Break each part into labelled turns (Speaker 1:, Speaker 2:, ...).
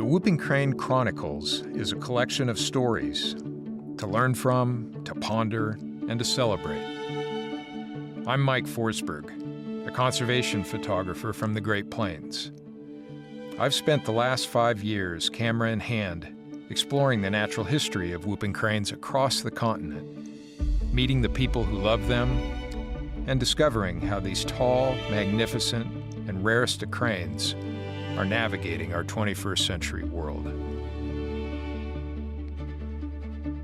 Speaker 1: Whooping Crane Chronicles is a collection of stories to learn from, to ponder, and to celebrate. I'm Mike Forsberg, a conservation photographer from the Great Plains. I've spent the last 5 years, camera in hand, exploring the natural history of whooping cranes across the continent, meeting the people who love them, and discovering how these tall, magnificent, and rarest of cranes are navigating our 21st century world.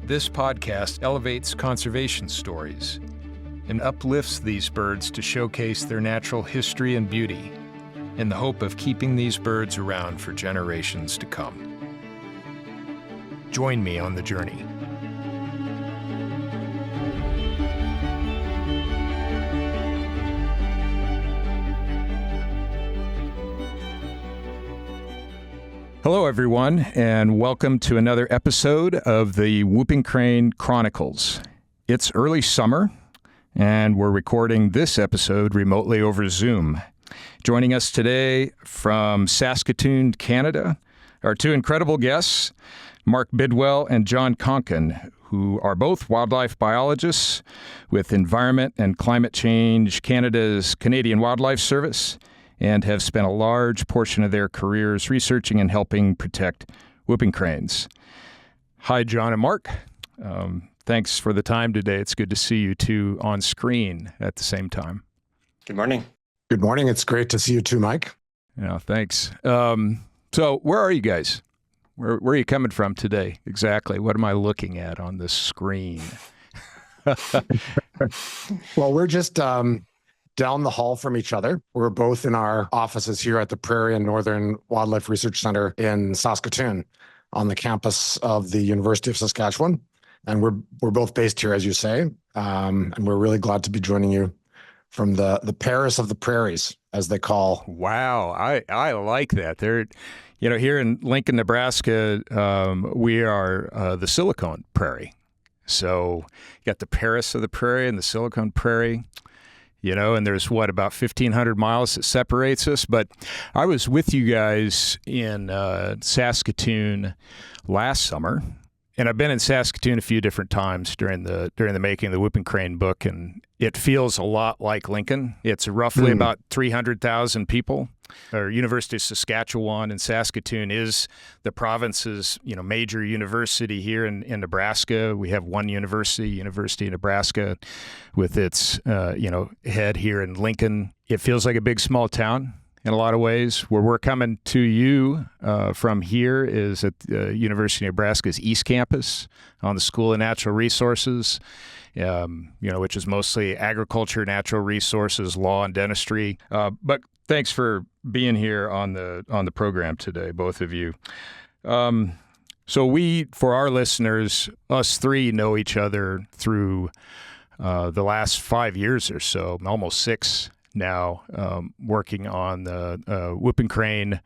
Speaker 1: This podcast elevates conservation stories and uplifts these birds to showcase their natural history and beauty in the hope of keeping these birds around for generations to come. Join me on the journey. Hello, everyone, and welcome to another episode of the Whooping Crane Chronicles. It's early summer, and we're recording this episode remotely over Zoom. Joining us today from Saskatoon, Canada, are two incredible guests, Mark Bidwell and John Conkin, who are both wildlife biologists with Environment and Climate Change Canada's Canadian Wildlife Service, and have spent a large portion of their careers researching and helping protect whooping cranes. Hi, John and Mark. Thanks for the time today. It's good to see you two on screen at the same time.
Speaker 2: Good morning.
Speaker 3: Good morning. It's great to see you too, Mike.
Speaker 1: Yeah, thanks. So where are you guys? Where are you coming from today? Exactly. What am I looking at on this screen?
Speaker 3: Well, we're just down the hall from each other. We're both in our offices here at the Prairie and Northern Wildlife Research Center in Saskatoon on the campus of the University of Saskatchewan. And we're both based here, as you say. And we're really glad to be joining you from the Paris of the Prairies, as they call.
Speaker 1: Wow, I like that. They're, here in Lincoln, Nebraska, we are the Silicon Prairie. So you got the Paris of the Prairie and the Silicon Prairie. And there's about 1,500 miles that separates us. But I was with you guys in Saskatoon last summer, and I've been in Saskatoon a few different times during the making of the Whooping Crane book, and it feels a lot like Lincoln. It's roughly about 300,000 people. Our University of Saskatchewan and Saskatoon is the province's, major university here in Nebraska. We have one University of Nebraska, with its, head here in Lincoln. It feels like a big, small town in a lot of ways. Where we're coming to you from here is at the University of Nebraska's East Campus on the School of Natural Resources, which is mostly agriculture, natural resources, law, and dentistry. But thanks for being here on the program today, both of you. So we, for our listeners, us three know each other through the last 5 years or so, almost 6 now, working on the Whooping Crane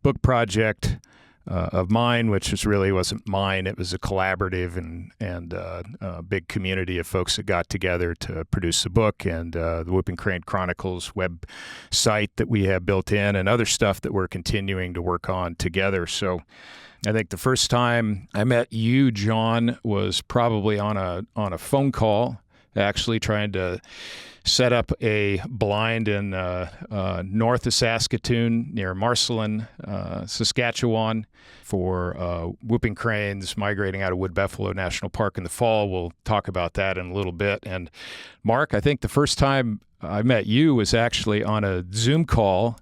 Speaker 1: book project of mine, which wasn't mine. It was a collaborative and a big community of folks that got together to produce the book, and the Whooping Crane Chronicles website that we have built in, and other stuff that we're continuing to work on together. So I think the first time I met you, John, was probably on a phone call, actually trying to set up a blind in north of Saskatoon near Marcelin, Saskatchewan, for whooping cranes migrating out of Wood Buffalo National Park in the fall. We'll talk about that in a little bit. And Mark, I think the first time I met you was actually on a Zoom call.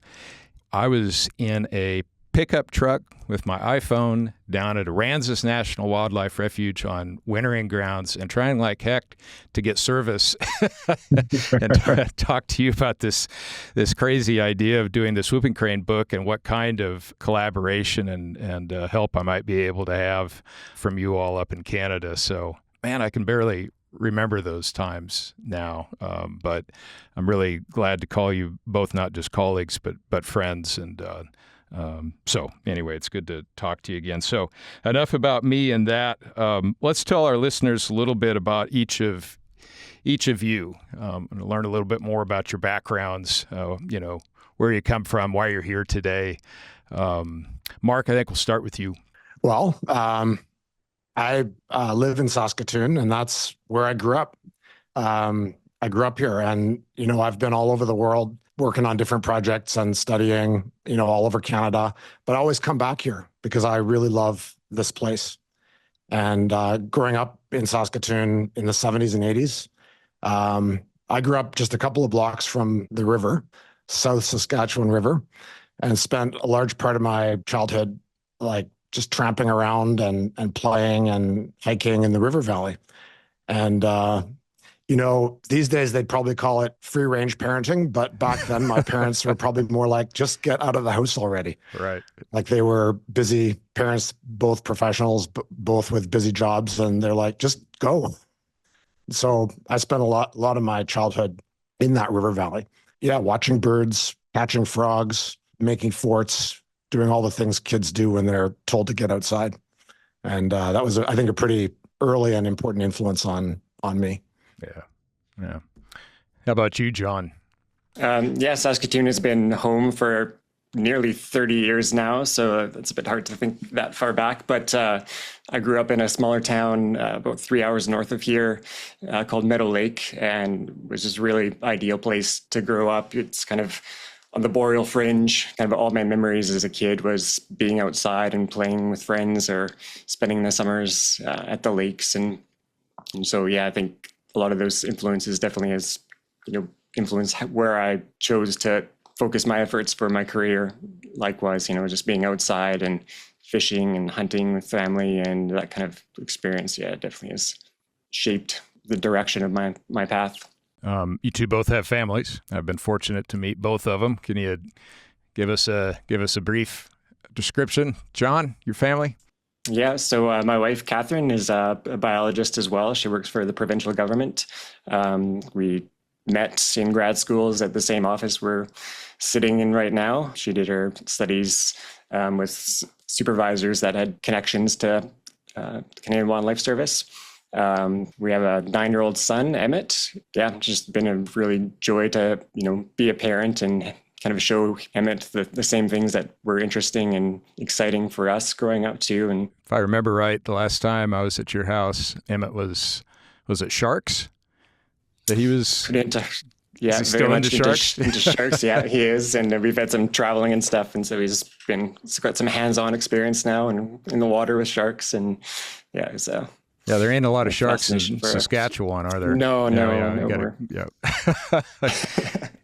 Speaker 1: I was in a pickup truck with my iPhone down at Aransas National Wildlife Refuge on wintering grounds, and trying like heck to get service and talk to you about this crazy idea of doing this whooping crane book, and what kind of collaboration and help I might be able to have from you all up in Canada. So, man, I can barely remember those times now, but I'm really glad to call you both not just colleagues but friends. And so anyway, it's good to talk to you again. So enough about me and that. Let's tell our listeners a little bit about each of you, and learn a little bit more about your backgrounds. where you come from, why you're here today. Mark, I think we'll start with you.
Speaker 3: Well, I live in Saskatoon, and that's where I grew up. I grew up here, and, I've been all over the world working on different projects and studying, all over Canada, but I always come back here because I really love this place. And growing up in Saskatoon in the 70s and 80s, I grew up just a couple of blocks from the river, South Saskatchewan River, and spent a large part of my childhood like just tramping around and playing and hiking in the river valley. And these days they'd probably call it free range parenting, but back then my parents were probably more like, just get out of the house already.
Speaker 1: Right.
Speaker 3: Like they were busy parents, both professionals, both with busy jobs. And they're like, just go. So I spent a lot of my childhood in that river valley. Yeah. Watching birds, catching frogs, making forts, doing all the things kids do when they're told to get outside. And that was, I think, a pretty early and important influence on me.
Speaker 1: Yeah. How about you, John?
Speaker 2: Saskatoon has been home for nearly 30 years now, so it's a bit hard to think that far back. But I grew up in a smaller town about 3 hours north of here called Meadow Lake, and was just a really ideal place to grow up. It's kind of on the boreal fringe. Kind of all my memories as a kid was being outside and playing with friends or spending the summers at the lakes. And so, I think a lot of those influences definitely has, influenced where I chose to focus my efforts for my career. Likewise, just being outside and fishing and hunting with family and that kind of experience, definitely has shaped the direction of my path.
Speaker 1: You two both have families. I've been fortunate to meet both of them. Can you give us a brief description, John, your family?
Speaker 2: Yeah, so my wife, Catherine, is a biologist as well. She works for the provincial government. We met in grad schools at the same office we're sitting in right now. She did her studies with supervisors that had connections to Canadian Wildlife Service. We have a 9-year-old son, Emmett. Yeah, just been a really joy to, be a parent and kind of show Emmett the same things that were interesting and exciting for us growing up too. And
Speaker 1: if I remember right, the last time I was at your house, Emmett was it sharks? That he was
Speaker 2: into,
Speaker 1: very much
Speaker 2: into
Speaker 1: sharks.
Speaker 2: Into sharks, yeah, he is. And we've had some traveling and stuff, and so he's got some hands-on experience now and in the water with sharks. And so.
Speaker 1: Yeah, there ain't a lot of sharks in Saskatchewan, are there?
Speaker 2: No.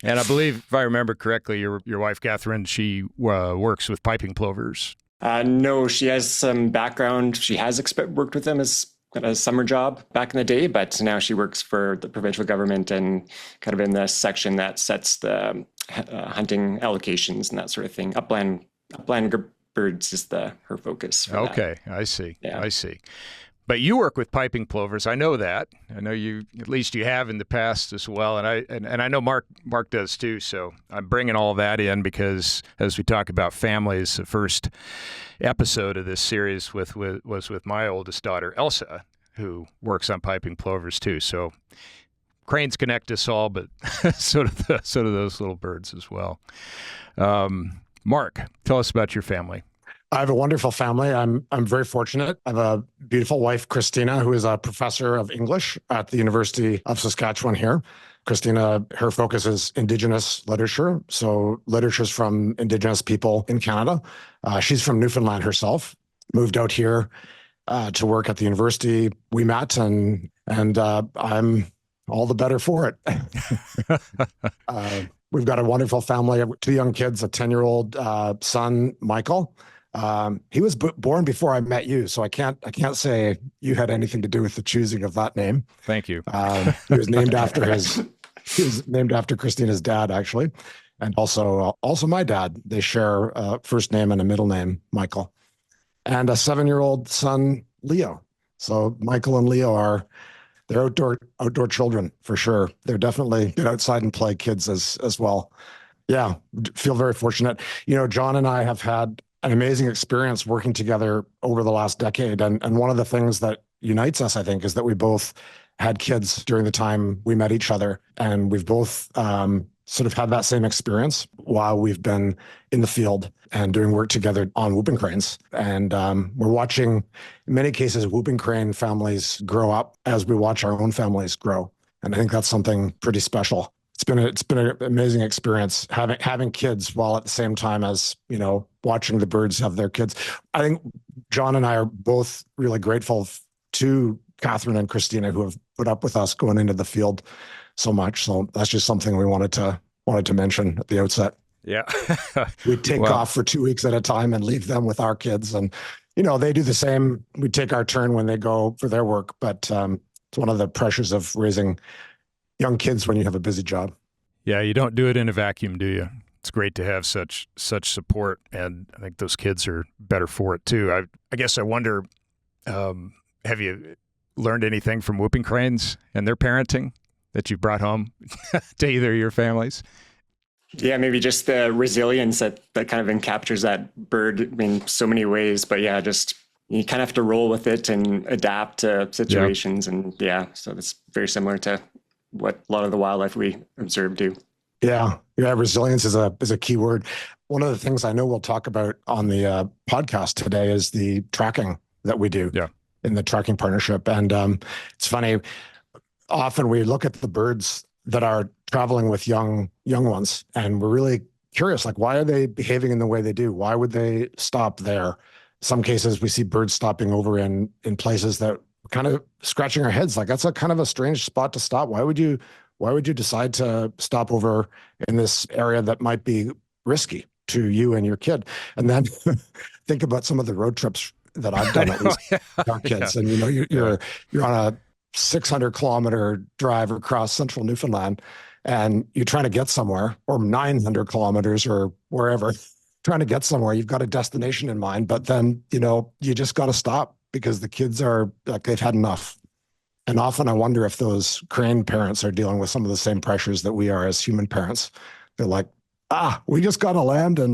Speaker 1: And I believe, if I remember correctly, your wife, Catherine, she works with piping plovers.
Speaker 2: No, she has some background. She has worked with them as a summer job back in the day, but now she works for the provincial government and kind of in the section that sets the hunting allocations and that sort of thing. Upland birds is her focus.
Speaker 1: Okay, that. I see.
Speaker 2: Yeah.
Speaker 1: I see. But you work with piping plovers. I know that. I know you, at least you have in the past as well. And I know Mark does too. So I'm bringing all that in because as we talk about families, the first episode of this series was with my oldest daughter, Elsa, who works on piping plovers too. So cranes connect us all, but so do those little birds as well. Mark, tell us about your family.
Speaker 3: I have a wonderful family. I'm very fortunate. I have a beautiful wife, Christina, who is a professor of English at the University of Saskatchewan here. Christina, her focus is Indigenous literature, so literatures from Indigenous people in Canada. She's from Newfoundland herself, moved out here to work at the university. We met, and I'm all the better for it. We've got a wonderful family, 2 young kids, a 10-year-old son, Michael. He was born before I met you, so I can't say you had anything to do with the choosing of that name.
Speaker 1: Thank you.
Speaker 3: He was named after Christina's dad, actually, and also my dad. They share a first name and a middle name, Michael, and a 7-year-old son, Leo. So Michael and Leo they're outdoor children for sure. They're definitely get outside and play kids as well. Yeah, feel very fortunate. John and I have had an amazing experience working together over the last decade. And one of the things that unites us, I think, is that we both had kids during the time we met each other. And we've both sort of had that same experience while we've been in the field and doing work together on whooping cranes. And we're watching, in many cases, whooping crane families grow up as we watch our own families grow. And I think that's something pretty special. It's been an amazing experience having kids while at the same time as, watching the birds have their kids. I think John and I are both really grateful to Catherine and Christina, who have put up with us going into the field so much. So that's just something we wanted to mention at the outset.
Speaker 1: Yeah.
Speaker 3: We take off for 2 weeks at a time and leave them with our kids. And, they do the same. We take our turn when they go for their work. But it's one of the pressures of raising young kids when you have a busy job.
Speaker 1: Yeah, you don't do it in a vacuum, do you? It's great to have such support. And I think those kids are better for it, too. I guess I wonder, have you learned anything from whooping cranes and their parenting that you brought home to either of your families?
Speaker 2: Yeah, maybe just the resilience that kind of captures that bird in so many ways. But yeah, just you kind of have to roll with it and adapt to situations. Yep. And so that's very similar to what a lot of the wildlife we observe do. Yeah,
Speaker 3: resilience is a key word. One of the things I know we'll talk about on the podcast today is the tracking that we do in the tracking partnership. And it's funny, often we look at the birds that are traveling with young ones, and we're really curious, like, why are they behaving in the way they do? Why would they stop there? Some cases we see birds stopping over in places that kind of scratching our heads, like that's a kind of a strange spot to stop. Why would you decide to stop over in this area that might be risky to you and your kid? And then think about some of the road trips that I've done with our kids. And you're on a 600-kilometer drive across central Newfoundland, and you're trying to get somewhere, or 900 kilometers or wherever, trying to get somewhere. You've got a destination in mind, but then, you just got to stop because the kids are like, they've had enough. And often I wonder if those crane parents are dealing with some of the same pressures that we are as human parents. They're like, we just got to land and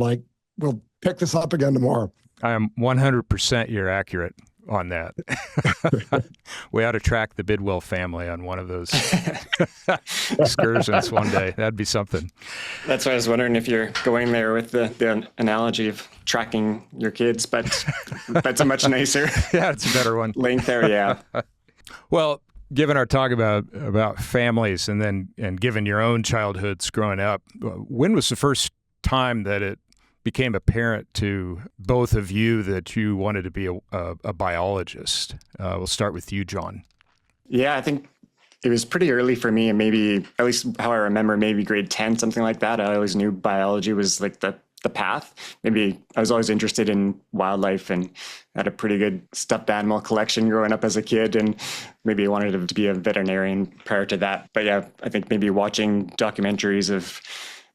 Speaker 3: we'll pick this up again tomorrow.
Speaker 1: I am 100% you're accurate on that. We ought to track the Bidwell family on one of those excursions one day. That'd be something.
Speaker 2: That's why I was wondering if you're going there with the analogy of tracking your kids, but that's a much nicer
Speaker 1: it's a better one.
Speaker 2: Link there, yeah.
Speaker 1: Well, given our talk about families and given your own childhoods growing up, when was the first time that it became apparent to both of you that you wanted to be a biologist? We'll start with you, John.
Speaker 2: Yeah, I think it was pretty early for me, and maybe, at least how I remember, maybe grade 10, something like that. I always knew biology was like the path. Maybe I was always interested in wildlife and had a pretty good stuffed animal collection growing up as a kid, and maybe I wanted to be a veterinarian prior to that. But yeah, I think maybe watching documentaries of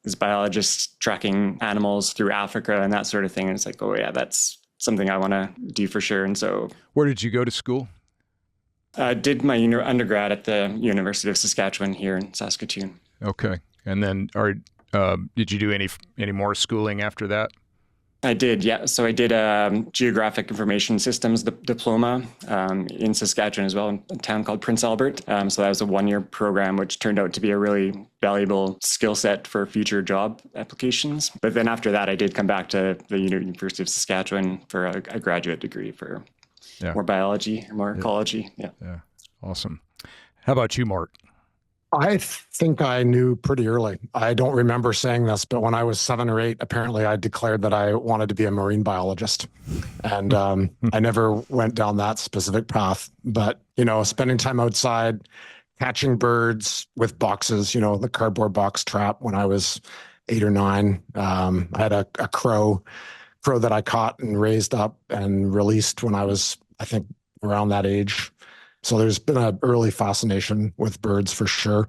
Speaker 2: these biologists tracking animals through Africa and that sort of thing, and it's like, oh yeah, that's something I want to do for sure. And so,
Speaker 1: where did you go to school?
Speaker 2: I did my undergrad at the University of Saskatchewan here in Saskatoon.
Speaker 1: Okay, and then did you do any more schooling after that?
Speaker 2: I did, yeah. So I did a Geographic Information Systems diploma in Saskatchewan as well, in a town called Prince Albert. So that was a one-year program, which turned out to be a really valuable skill set for future job applications. But then after that, I did come back to the University of Saskatchewan for a graduate degree for more biology, more ecology. Yeah.
Speaker 1: Awesome. How about you, Mark?
Speaker 3: I think I knew pretty early. I don't remember saying this, but when I was 7 or 8, apparently I declared that I wanted to be a marine biologist. And I never went down that specific path. But, spending time outside, catching birds with boxes, the cardboard box trap when I was 8 or 9. I had a crow that I caught and raised up and released when I was, I think, around that age. So there's been an early fascination with birds for sure.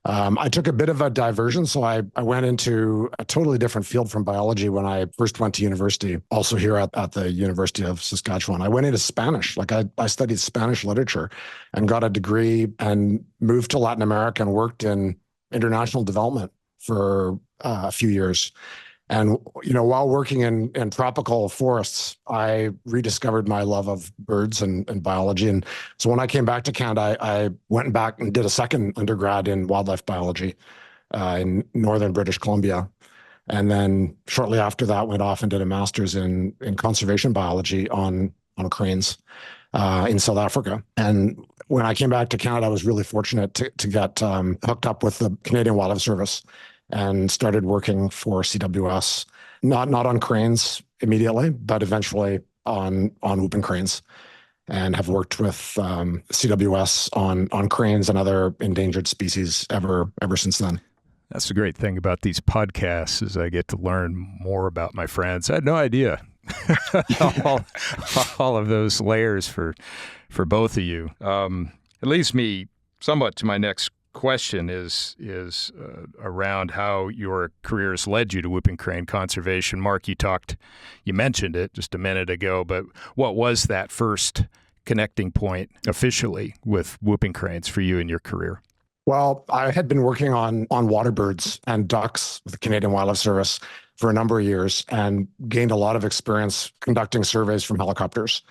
Speaker 3: I took a bit of a diversion. So I went into a totally different field from biology when I first went to university, also here at the University of Saskatchewan. I went into Spanish. I studied Spanish literature and got a degree and moved to Latin America and worked in international development for a few years. And, while working in tropical forests, I rediscovered my love of birds and biology. And so when I came back to Canada, I went back and did a second undergrad in wildlife biology. in northern British Columbia. And then shortly after that, went off and did a master's in conservation biology on cranes in South Africa. And when I came back to Canada, I was really fortunate to get hooked up with the Canadian Wildlife Service and started working for CWS, not on cranes immediately, but eventually on whooping cranes, and have worked with CWS on cranes and other endangered species ever since then.
Speaker 1: That's the great thing about these podcasts is I get to learn more about my friends. I had no idea all of those layers for both of you. It leads me somewhat to my next question is around how your careers led you to whooping crane conservation. Mark, you mentioned it just a minute ago, but what was that first connecting point officially with whooping cranes for you in your career?
Speaker 3: Well, I had been working on waterbirds and ducks with the Canadian Wildlife Service for a number of years and gained a lot of experience conducting surveys from helicopters.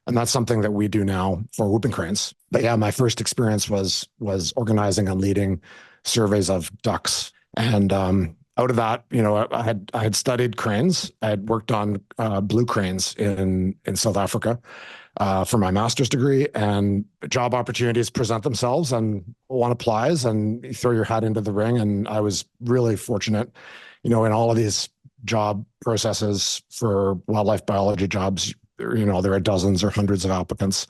Speaker 3: And that's something that we do now for whooping cranes. But yeah, my first experience was organizing and leading surveys of ducks. And out of that, I had studied cranes. I had worked on blue cranes in South Africa for my master's degree, and job opportunities present themselves and one applies and you throw your hat into the ring. And I was really fortunate, in all of these job processes for wildlife biology jobs, there are dozens or hundreds of applicants.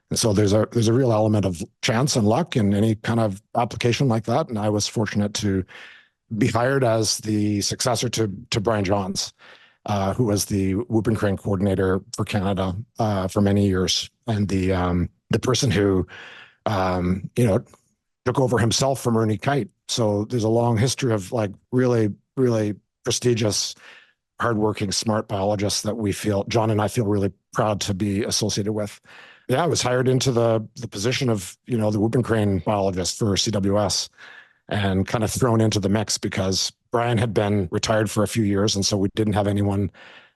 Speaker 3: And so there's a real element of chance and luck in any kind of application like that. And I was fortunate to be hired as the successor to Brian Johns, who was the whooping crane coordinator for Canada for many years, and the person who took over himself from Ernie Kite. So there's a long history of really, really prestigious, hardworking, smart biologists that John and I feel really proud to be associated with. Yeah, I was hired into the position of the whooping crane biologist for CWS, and kind of thrown into the mix because Brian had been retired for a few years. And so we didn't have anyone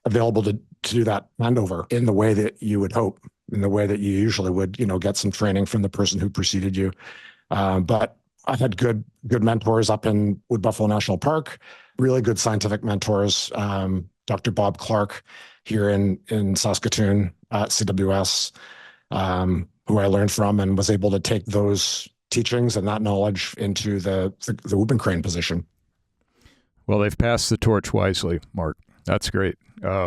Speaker 3: available to do that handover in the way that you would hope, in the way that you usually would, get some training from the person who preceded you. But I had good mentors up in Wood Buffalo National Park, really good scientific mentors. Dr. Bob Clark here in Saskatoon at CWS, who I learned from and was able to take those teachings and that knowledge into the whooping crane position.
Speaker 1: Well, they've passed the torch wisely, Mark. That's great. Yeah,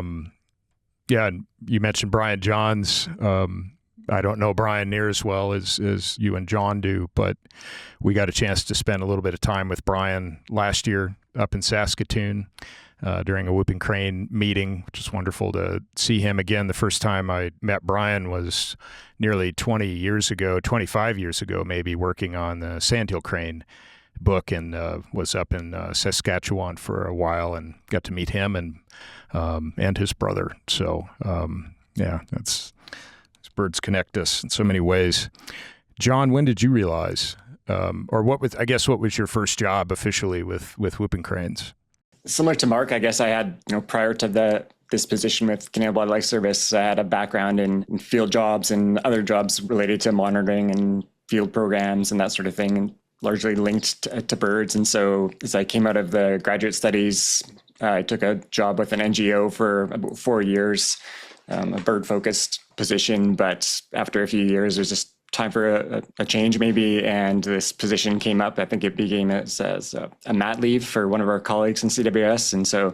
Speaker 1: and you mentioned Brian Johns. I don't know Brian near as well as you and John do, but we got a chance to spend a little bit of time with Brian last year up in Saskatoon during a whooping crane meeting, which is wonderful to see him again. The first time I met Brian was nearly 25 years ago, maybe, working on the sandhill crane book, and was up in Saskatchewan for a while and got to meet him and his brother. So yeah, birds connect us in so many ways. John, when did you realize, or what was your first job officially with whooping cranes?
Speaker 2: Similar to Mark, I guess I had, prior to this position with Canadian Wildlife Service, I had a background in field jobs and other jobs related to monitoring and field programs and that sort of thing, and largely linked to birds. And so as I came out of the graduate studies, I took a job with an NGO for about 4 years, a bird-focused position. But after a few years, there's just time for a change maybe, and this position came up. I think it became as a mat leave for one of our colleagues in CWS, and so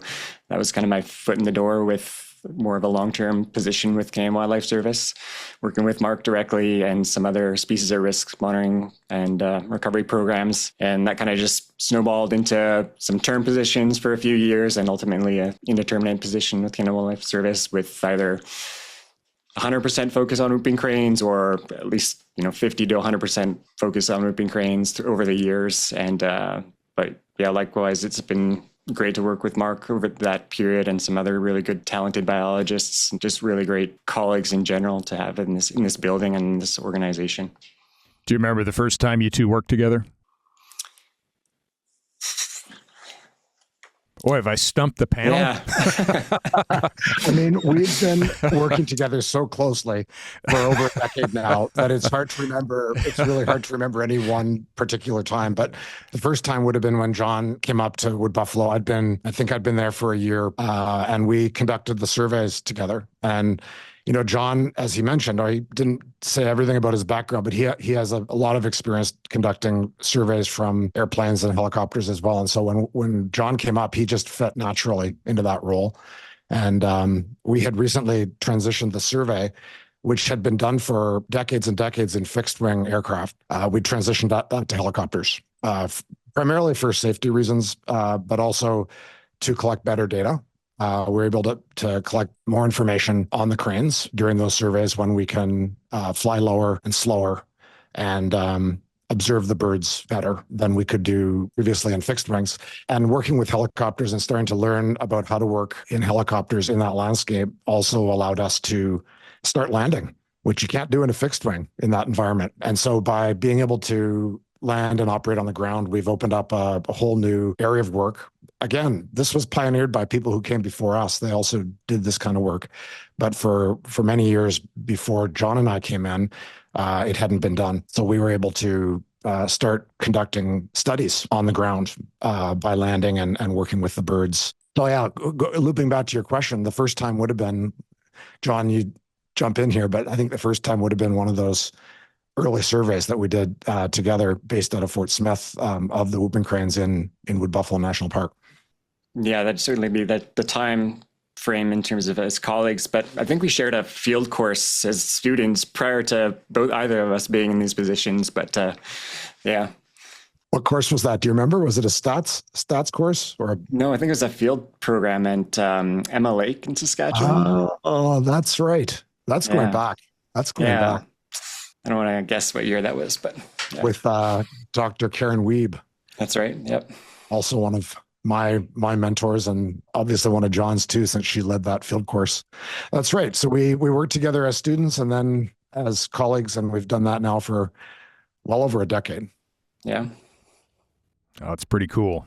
Speaker 2: that was kind of my foot in the door with more of a long-term position with Canadian Wildlife Service, working with Mark directly and some other species at risk monitoring and recovery programs. And that kind of just snowballed into some term positions for a few years, and ultimately an indeterminate position with Canadian Wildlife Service with either 100% focus on whooping cranes, or at least 50 to 100% focus on whooping cranes over the years. And but yeah, likewise, it's been great to work with Mark over that period, and some other really good, talented biologists, and just really great colleagues in general to have in this building and this organization.
Speaker 1: Do you remember the first time you two worked together? Boy, have I stumped the panel.
Speaker 2: Yeah.
Speaker 3: I mean, we've been working together so closely for over a decade now that it's hard to remember. It's really hard to remember any one particular time. But the first time would have been when John came up to Wood Buffalo. I think I'd been there for a year, and we conducted the surveys together. And John, as he mentioned, I didn't say everything about his background, but he has a lot of experience conducting surveys from airplanes and helicopters as well. And so when John came up, he just fit naturally into that role. And we had recently transitioned the survey, which had been done for decades and decades in fixed wing aircraft. We transitioned that to helicopters, primarily for safety reasons, but also to collect better data. We're able to collect more information on the cranes during those surveys when we can fly lower and slower and observe the birds better than we could do previously in fixed wings. And working with helicopters and starting to learn about how to work in helicopters in that landscape also allowed us to start landing, which you can't do in a fixed wing in that environment. And so by being able to land and operate on the ground, we've opened up a whole new area of work. Again, this was pioneered by people who came before us. They also did this kind of work. But for many years before John and I came in, it hadn't been done. So we were able to start conducting studies on the ground by landing and working with the birds. So yeah, looping back to your question, the first time would have been, John, you jump in here, but I think the first time would have been one of those early surveys that we did together based out of Fort Smith of the whooping cranes in Wood Buffalo National Park.
Speaker 2: Yeah, that'd certainly be the time frame in terms of as colleagues, but I think we shared a field course as students prior to either of us being in these positions, but yeah.
Speaker 3: What course was that? Do you remember? Was it a stats course or?
Speaker 2: No, I think it was a field program at Emma Lake in Saskatchewan.
Speaker 3: Oh, that's right. That's going back. That's going back.
Speaker 2: I don't want to guess what year that was, but yeah.
Speaker 3: With Dr. Karen Wiebe.
Speaker 2: That's right. Yep.
Speaker 3: Also one of my mentors and obviously one of John's too, since she led that field course. That's right. So we worked together as students and then as colleagues, and we've done that now for well over a decade.
Speaker 2: Yeah.
Speaker 1: Oh, it's pretty cool.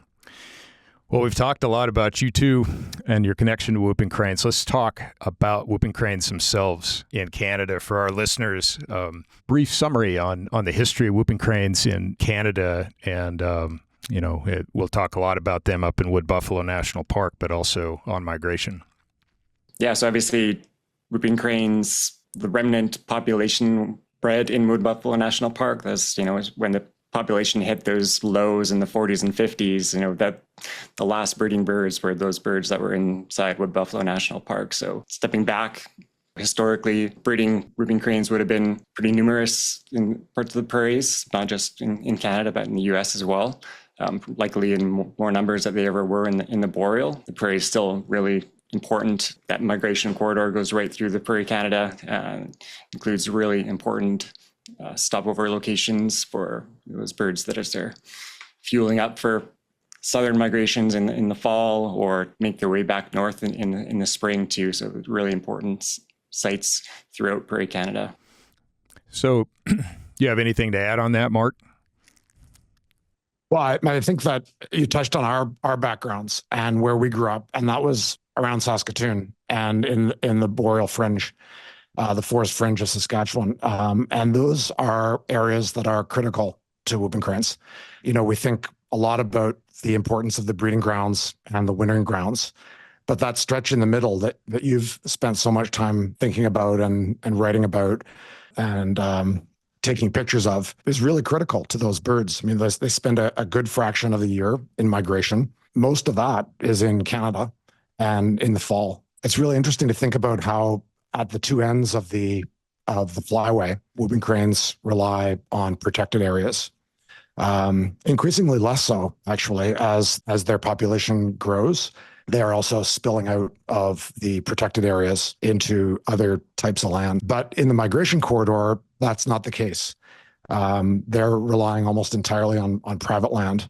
Speaker 1: Well, we've talked a lot about you two and your connection to whooping cranes. Let's talk about whooping cranes themselves in Canada for our listeners. Brief summary on the history of whooping cranes in Canada, and we'll talk a lot about them up in Wood Buffalo National Park, but also on migration.
Speaker 2: Yeah, so obviously whooping cranes, the remnant population bred in Wood Buffalo National Park. That's when the population hit those lows in the 40s and 50s, that the last breeding birds were those birds that were inside Wood Buffalo National Park. So stepping back, historically, breeding whooping cranes would have been pretty numerous in parts of the prairies, not just in Canada, but in the US as well, likely in more numbers than they ever were in the boreal. The prairie is still really important. That migration corridor goes right through the Prairie Canada, includes really important stopover locations for those birds that are there fueling up for southern migrations in the fall or make their way back north in the spring too. So really important sites throughout Prairie Canada. So
Speaker 1: you have anything to add on that, Mark?
Speaker 3: Well, I think that you touched on our backgrounds and where we grew up, and that was around Saskatoon and in the boreal fringe. The forest fringe of Saskatchewan. And those are areas that are critical to whooping cranes. We think a lot about the importance of the breeding grounds and the wintering grounds, but that stretch in the middle that you've spent so much time thinking about and writing about and taking pictures of is really critical to those birds. I mean, they spend a good fraction of the year in migration. Most of that is in Canada and in the fall. It's really interesting to think about how at the two ends of the flyway, whooping cranes rely on protected areas. Increasingly less so, actually, as their population grows. They are also spilling out of the protected areas into other types of land. But in the migration corridor, that's not the case. They're relying almost entirely on private land.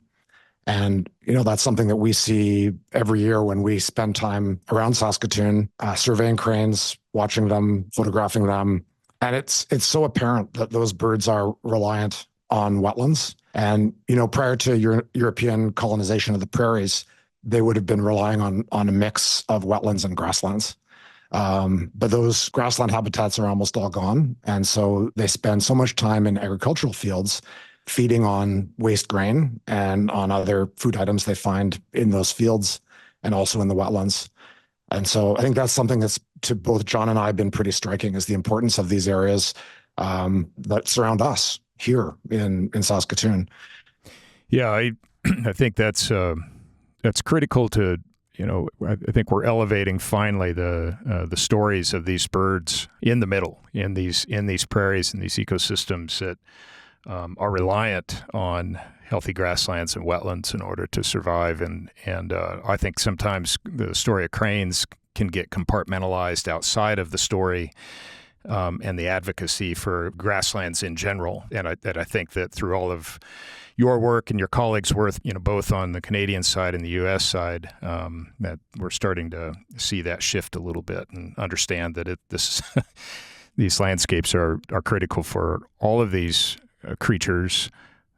Speaker 3: And, that's something that we see every year when we spend time around Saskatoon, surveying cranes, watching them, photographing them. And it's so apparent that those birds are reliant on wetlands. And, prior to European colonization of the prairies, they would have been relying on a mix of wetlands and grasslands. But those grassland habitats are almost all gone. And so they spend so much time in agricultural fields feeding on waste grain and on other food items they find in those fields and also in the wetlands. And so I think that's something that's, to both John and I, have been pretty striking, is the importance of these areas that surround us here in Saskatoon.
Speaker 1: Yeah, I think that's critical to, I think we're elevating finally the stories of these birds in the middle, in these prairies and these ecosystems that are reliant on healthy grasslands and wetlands in order to survive. And I think sometimes the story of cranes can get compartmentalized outside of the story and the advocacy for grasslands in general. And I think that through all of your work and your colleagues' work, both on the Canadian side and the U.S. side, that we're starting to see that shift a little bit and understand that these landscapes are critical for all of these creatures,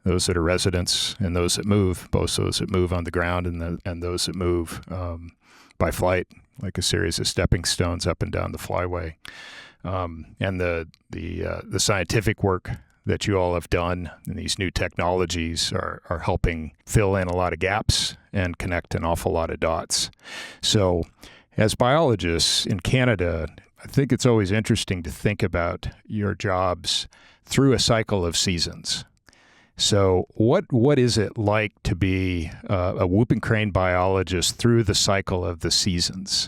Speaker 1: those that are residents and those that move, both those that move on the ground and those that move by flight, like a series of stepping stones up and down the flyway. And the scientific work that you all have done and these new technologies are helping fill in a lot of gaps and connect an awful lot of dots. So as biologists in Canada, I think it's always interesting to think about your jobs through a cycle of seasons. So what is it like to be a whooping crane biologist through the cycle of the seasons?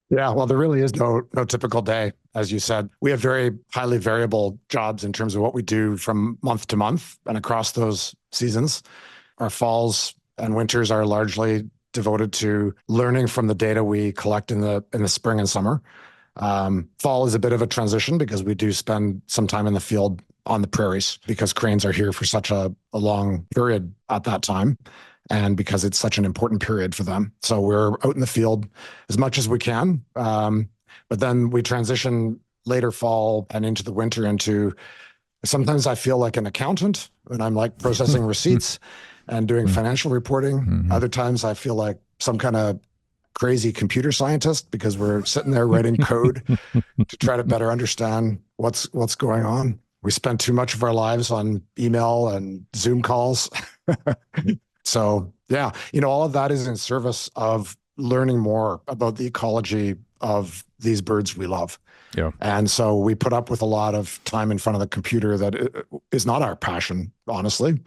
Speaker 3: Yeah, well, there really is no typical day, as you said. We have very highly variable jobs in terms of what we do from month to month and across those seasons. Our falls and winters are largely devoted to learning from the data we collect in the spring and summer. Fall is a bit of a transition because we do spend some time in the field on the prairies because cranes are here for such a long period at that time, and because it's such an important period for them. So we're out in the field as much as we can. But then we transition later fall and into the winter into, sometimes I feel like an accountant and I'm like processing receipts and doing financial reporting. Mm-hmm. Other times I feel like some kind of crazy computer scientist because we're sitting there writing code to try to better understand what's going on. We spend too much of our lives on email and Zoom calls. So yeah, all of that is in service of learning more about the ecology of these birds we love. Yeah. And so we put up with a lot of time in front of the computer that is not our passion, honestly.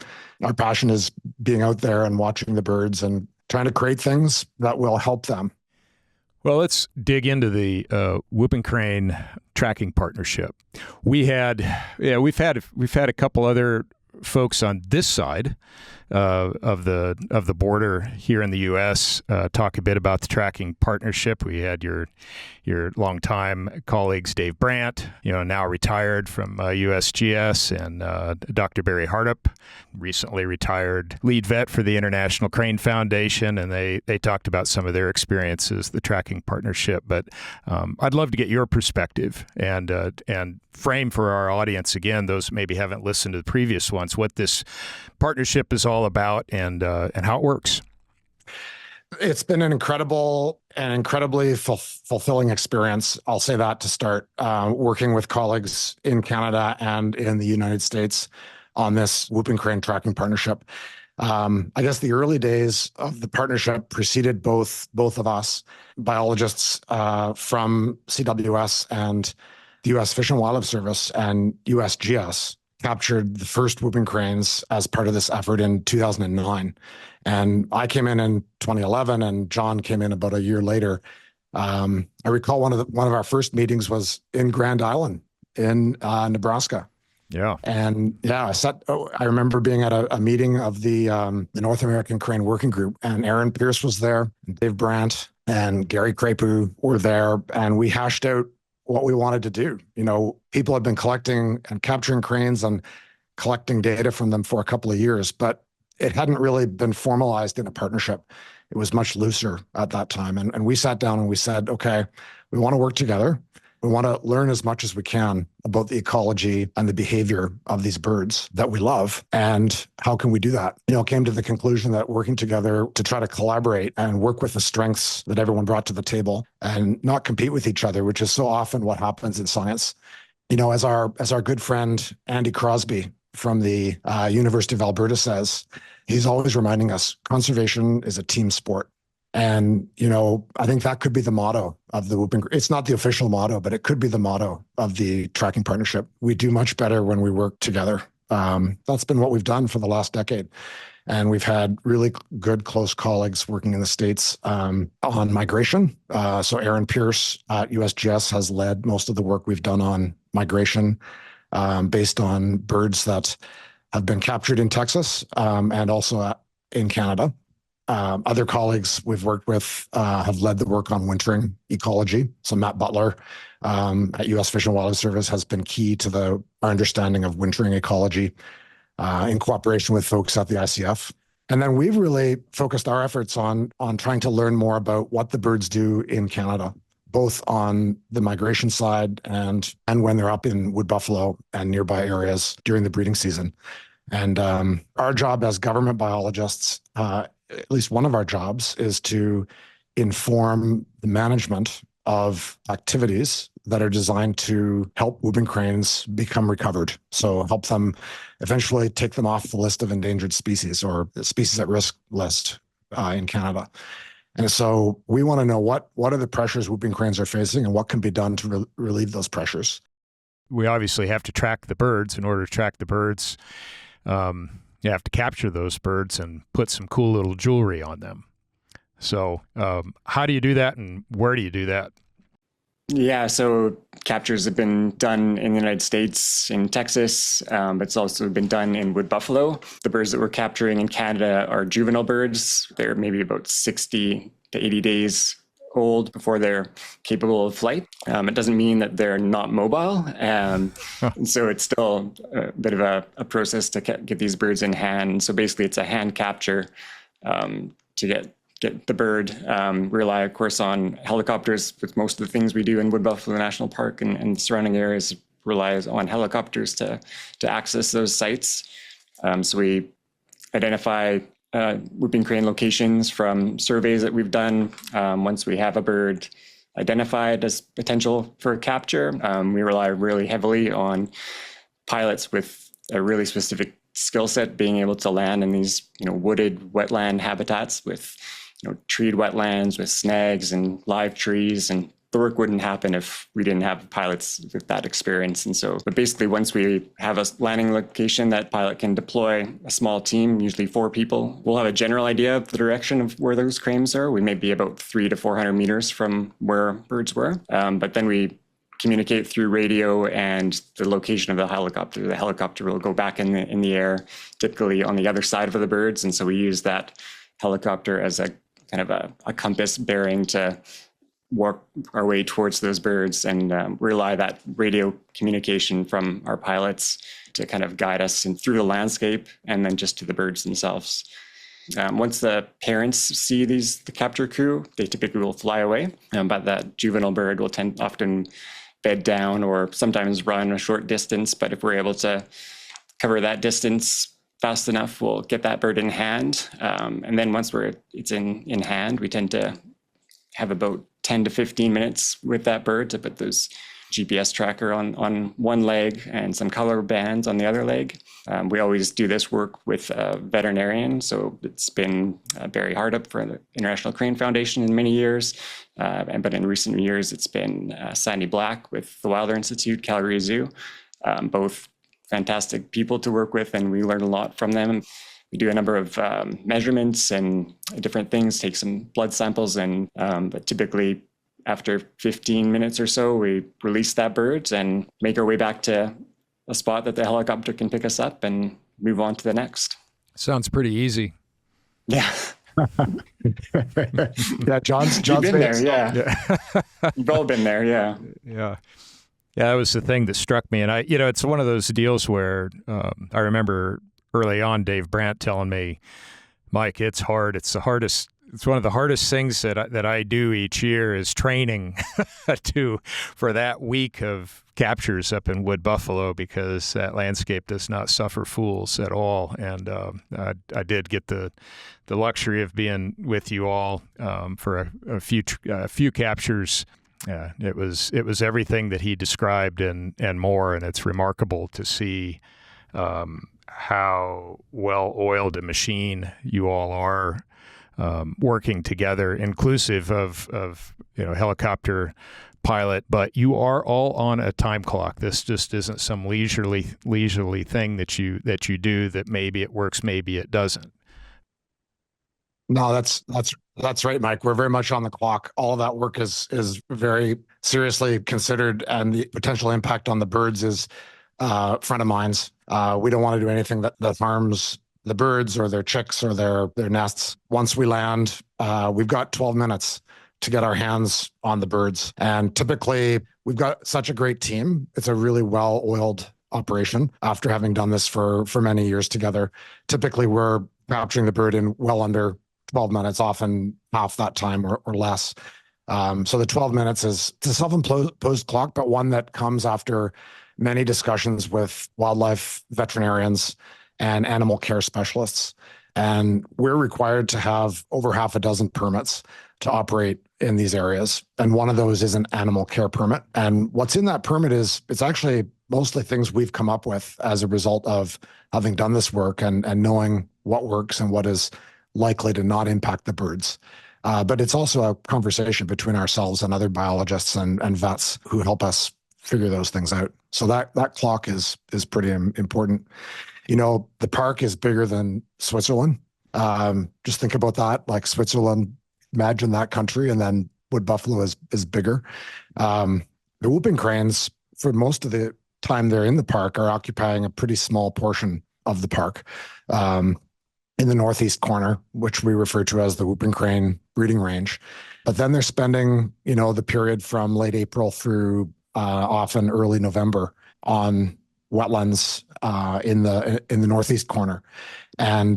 Speaker 3: Our passion is being out there and watching the birds and trying to create things that will help them.
Speaker 1: Well, let's dig into the whooping crane tracking partnership. We've had a couple other folks on this side of the border here in the U.S. Talk a bit about the tracking partnership. We had your longtime colleagues Dave Brandt, now retired from USGS, and Dr. Barry Hardup, recently retired lead vet for the International Crane Foundation, and they talked about some of their experiences, the tracking partnership. But I'd love to get your perspective and frame for our audience, again, those maybe haven't listened to the previous ones, what this partnership is all about and how it works.
Speaker 3: It's been an incredibly fulfilling experience. I'll say that to start, working with colleagues in Canada and in the United States on this whooping crane tracking partnership. I guess the early days of the partnership preceded both of us, biologists from CWS and the U.S. Fish and Wildlife Service and USGS captured the first whooping cranes as part of this effort in 2009. And I came in 2011, and John came in about a year later. I recall one of our first meetings was in Grand Island in Nebraska.
Speaker 1: Yeah.
Speaker 3: And yeah, I remember being at a meeting of the North American Crane Working Group, and Aaron Pierce was there, Dave Brandt and Gary Crepu were there, and we hashed out what we wanted to do. People had been collecting and capturing cranes and collecting data from them for a couple of years, but it hadn't really been formalized in a partnership. It was much looser at that time. And we sat down and we said, okay, we want to work together. We want to learn as much as we can about the ecology and the behavior of these birds that we love. And how can we do that? Came to the conclusion that working together to try to collaborate and work with the strengths that everyone brought to the table and not compete with each other, which is so often what happens in science. As our good friend Andy Crosby from the University of Alberta says, he's always reminding us conservation is a team sport. And, I think that could be the motto of the Whooping. It's not the official motto, but it could be the motto of the tracking partnership. We do much better when we work together. That's been what we've done for the last decade. And we've had really good, close colleagues working in the States on migration. So Aaron Pierce at USGS has led most of the work we've done on migration based on birds that have been captured in Texas and also in Canada. Other colleagues we've worked with have led the work on wintering ecology. So Matt Butler at U.S. Fish and Wildlife Service has been key to our understanding of wintering ecology in cooperation with folks at the ICF. And then we've really focused our efforts on trying to learn more about what the birds do in Canada, both on the migration side and when they're up in wood buffalo and nearby areas during the breeding season. And our job as government biologists, at least one of our jobs, is to inform the management of activities that are designed to help whooping cranes become recovered. So help them eventually take them off the list of endangered species or species at risk list in Canada. And so we want to know what are the pressures whooping cranes are facing and what can be done to relieve those pressures.
Speaker 1: We obviously have to track the birds. In order to track the birds, you have to capture those birds and put some cool little jewelry on them. So how do you do that and where do you do that?
Speaker 2: Yeah, so captures have been done in the United States, in Texas, but it's also been done in wood buffalo. The birds that we're capturing in Canada are juvenile birds. They're maybe about 60 to 80 days old before they're capable of flight. It doesn't mean that they're not mobile. And so it's still a bit of a process to get these birds in hand. So basically it's a hand capture to get the bird. We rely, of course, on helicopters with most of the things we do in Wood Buffalo National Park and the surrounding areas relies on helicopters to access those sites. So we identify whooping crane locations from surveys that we've done. Once we have a bird identified as potential for capture, we rely really heavily on pilots with a really specific skill set, being able to land in these wooded wetland habitats with treed wetlands with snags and live trees, and the work wouldn't happen if we didn't have pilots with that experience. And so, but basically once we have a landing location, that pilot can deploy a small team, usually 4 people. We'll have a general idea of the direction of where those cranes are. We may be about 300 to 400 meters from where birds were. But then we communicate through radio and the location of the helicopter. The helicopter will go back in the air, typically on the other side of the birds. And so we use that helicopter as a kind of a compass bearing to work our way towards those birds, and rely that radio communication from our pilots to kind of guide us through the landscape and then just to the birds themselves. Once the parents see the capture crew, they typically will fly away, but that juvenile bird will often bed down or sometimes run a short distance. But if we're able to cover that distance fast enough, we'll get that bird in hand. And then once it's in hand, we tend to have about 10 to 15 minutes with that bird to put those GPS tracker on one leg and some color bands on the other leg. We always do this work with a veterinarian. So it's been Barry Hardup for the International Crane Foundation in many years. But in recent years, it's been Sidney Black with the Wilder Institute, Calgary Zoo, both fantastic people to work with, and we learn a lot from them. We do a number of measurements and different things, take some blood samples, and but typically after 15 minutes or so, we release that bird and make our way back to a spot that the helicopter can pick us up and move on to the next.
Speaker 1: Sounds pretty easy.
Speaker 2: Yeah.
Speaker 3: Yeah, John's
Speaker 2: been there, yeah. You've all been there, yeah.
Speaker 1: Yeah. Yeah, that was the thing that struck me. And it's one of those deals where I remember early on Dave Brandt telling me, Mike, it's hard. It's the hardest it's one of the hardest things that I do each year is training for that week of captures up in Wood Buffalo, because that landscape does not suffer fools at all. And I did get the luxury of being with you all for a few captures. It was everything that he described and more, and it's remarkable to see how well oiled a machine you all are, working together, inclusive of helicopter pilot, but you are all on a time clock. This just isn't some leisurely thing that you do that maybe it works, maybe it doesn't.
Speaker 3: No, that's right, Mike. We're very much on the clock. All of that work is very seriously considered, and the potential impact on the birds is front of minds. We don't want to do anything that harms the birds or their chicks or their nests. Once we land, we've got 12 minutes to get our hands on the birds. And typically, we've got such a great team. It's a really well-oiled operation after having done this for many years together. Typically, we're capturing the bird in well under 12 minutes, often half that time or less. So the 12 minutes is a self-imposed clock, but one that comes after many discussions with wildlife veterinarians and animal care specialists. And we're required to have over half a dozen permits to operate in these areas. And one of those is an animal care permit. And what's in that permit it's actually mostly things we've come up with as a result of having done this work and knowing what works and what is likely to not impact the birds. But it's also a conversation between ourselves and other biologists and vets who help us figure those things out. So that clock is pretty important. The park is bigger than Switzerland. Just think about that, like Switzerland, imagine that country, and then Wood Buffalo is bigger. The whooping cranes, for most of the time they're in the park, are occupying a pretty small portion of the park in the northeast corner, which we refer to as the whooping crane breeding range. But then they're spending, the period from late April through often early November on wetlands in the northeast corner. And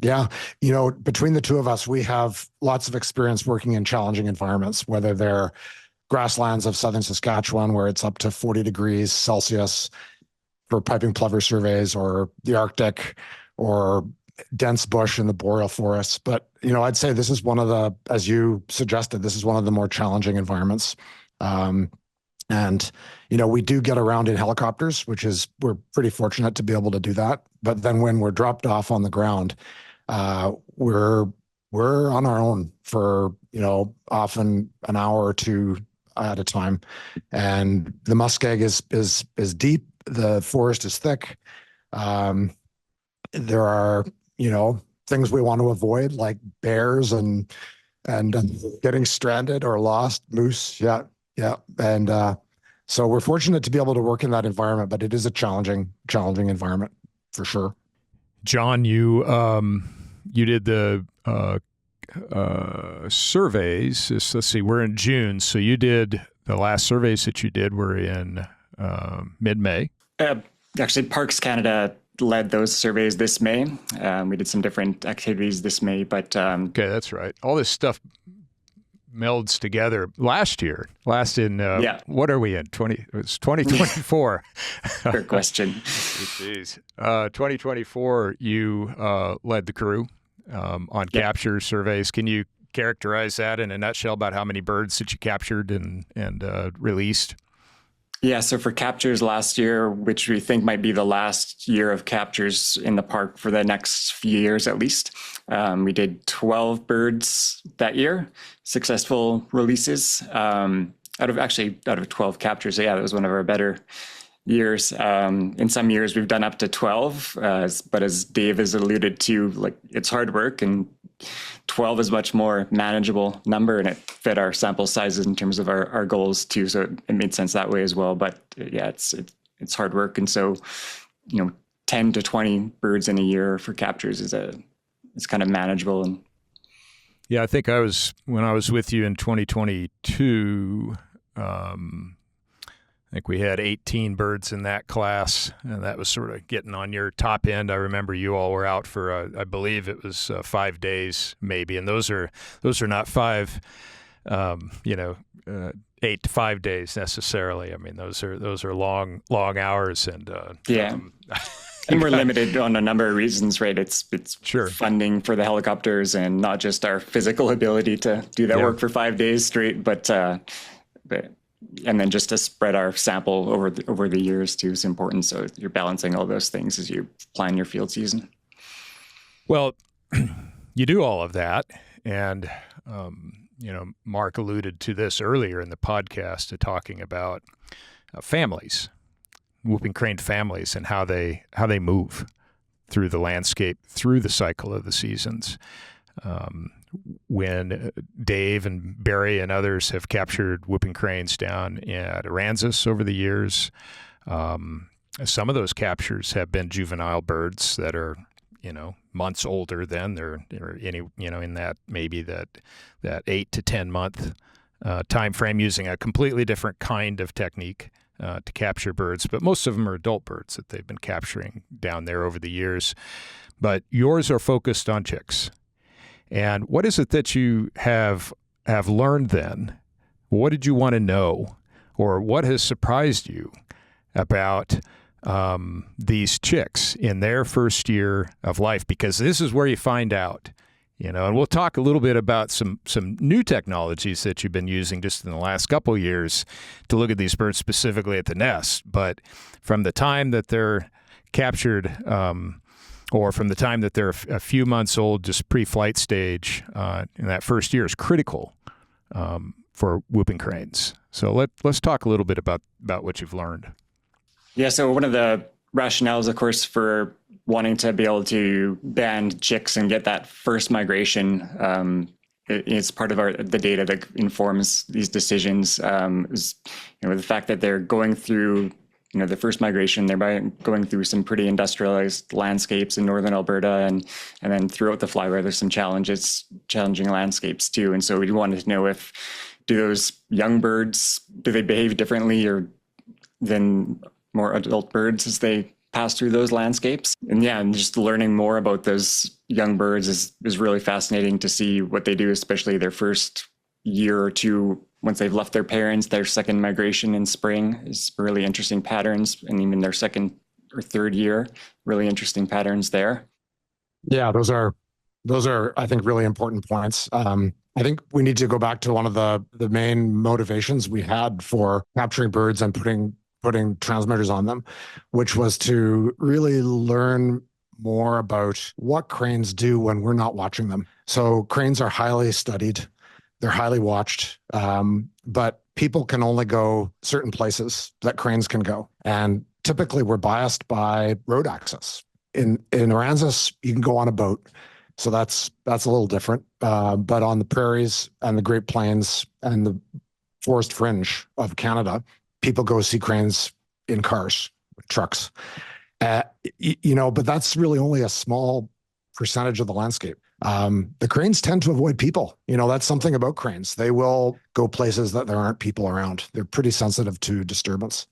Speaker 3: between the two of us, we have lots of experience working in challenging environments, whether they're grasslands of southern Saskatchewan, where it's up to 40 degrees Celsius for piping plover surveys, or the Arctic, or dense bush in the boreal forests. But, I'd say this is one of the, as you suggested, this is one of the more challenging environments. And, we do get around in helicopters, we're pretty fortunate to be able to do that. But then when we're dropped off on the ground, we're on our own for, often an hour or two at a time. And the muskeg is deep. The forest is thick. There are, things we want to avoid, like bears and getting stranded or lost, moose. Yeah. And so we're fortunate to be able to work in that environment, but it is a challenging environment for sure.
Speaker 1: John, you did the surveys. Let's see, we're in June, so you did the last surveys that you did were in mid-May.
Speaker 2: Actually, Parks Canada led those surveys this May. We did some different activities this May, but
Speaker 1: okay, that's right. All this stuff melds together. Last in what are we in? It's 2024.
Speaker 2: Good question.
Speaker 1: Jeez. 2024, you led the crew on capture surveys. Can you characterize that in a nutshell about how many birds that you captured and released?
Speaker 2: Yeah, so for captures last year, which we think might be the last year of captures in the park for the next few years at least, we did 12 birds that year, successful releases out of 12 captures. So yeah, that was one of our better years. In some years, we've done up to 12, but as Dave has alluded to, it's hard work, and 12 is much more manageable number, and it fit our sample sizes in terms of our goals too. So it made sense that way as well. But yeah, it's hard work. And so, 10 to 20 birds in a year for captures is kind of manageable. And
Speaker 1: yeah, I think when I was with you in 2022, think we had 18 birds in that class, and that was sort of getting on your top end. I remember you all were out for, I believe it was 5 days maybe, and those are not 8 to 5 days necessarily. I mean, those are long hours, and
Speaker 2: and we're limited on a number of reasons, right? It's
Speaker 1: sure.
Speaker 2: Funding for the helicopters, and not just our physical ability to do that work for 5 days straight, but and then just to spread our sample over the years too is important. So you're balancing all those things as you plan your field season.
Speaker 1: Well, you do all of that, and Mark alluded to this earlier in the podcast, to talking about families, whooping crane families, and how they move through the landscape, through the cycle of the seasons. When Dave and Barry and others have captured whooping cranes down at Aransas over the years, some of those captures have been juvenile birds that are, months older than they're in that maybe that 8 to 10 month time frame, using a completely different kind of technique to capture birds. But most of them are adult birds that they've been capturing down there over the years. But yours are focused on chicks. And what is it that you have learned then? What did you want to know, or what has surprised you about these chicks in their first year of life? Because this is where you find out, and we'll talk a little bit about some new technologies that you've been using just in the last couple of years to look at these birds specifically at the nest. But from the time that they're captured, or from the time that they're a few months old, just pre-flight stage, in that first year is critical for whooping cranes. So let's talk a little bit about what you've learned.
Speaker 2: Yeah, so one of the rationales, of course, for wanting to be able to band chicks and get that first migration, it's part of the data that informs these decisions. Is, the fact that they're going through the first migration, they're going through some pretty industrialized landscapes in northern Alberta, and then throughout the flyway, there's some challenging landscapes too. And so we wanted to know do those young birds, do they behave differently than more adult birds as they pass through those landscapes? And just learning more about those young birds is really fascinating to see what they do, especially their first year or two. Once they've left their parents, their second migration in spring is really interesting patterns, and even their second or third year, really interesting patterns there.
Speaker 3: Yeah, those are, I think, really important points. I think we need to go back to one of the main motivations we had for capturing birds and putting transmitters on them, which was to really learn more about what cranes do when we're not watching them. So cranes are highly studied. They're highly watched, but people can only go certain places that cranes can go. And typically we're biased by road access. In Aransas, you can go on a boat. So that's a little different. But on the prairies and the Great Plains and the forest fringe of Canada, people go see cranes in cars, trucks. But that's really only a small percentage of the landscape. The cranes tend to avoid people. That's something about cranes. They will go places that there aren't people around. They're pretty sensitive to disturbance.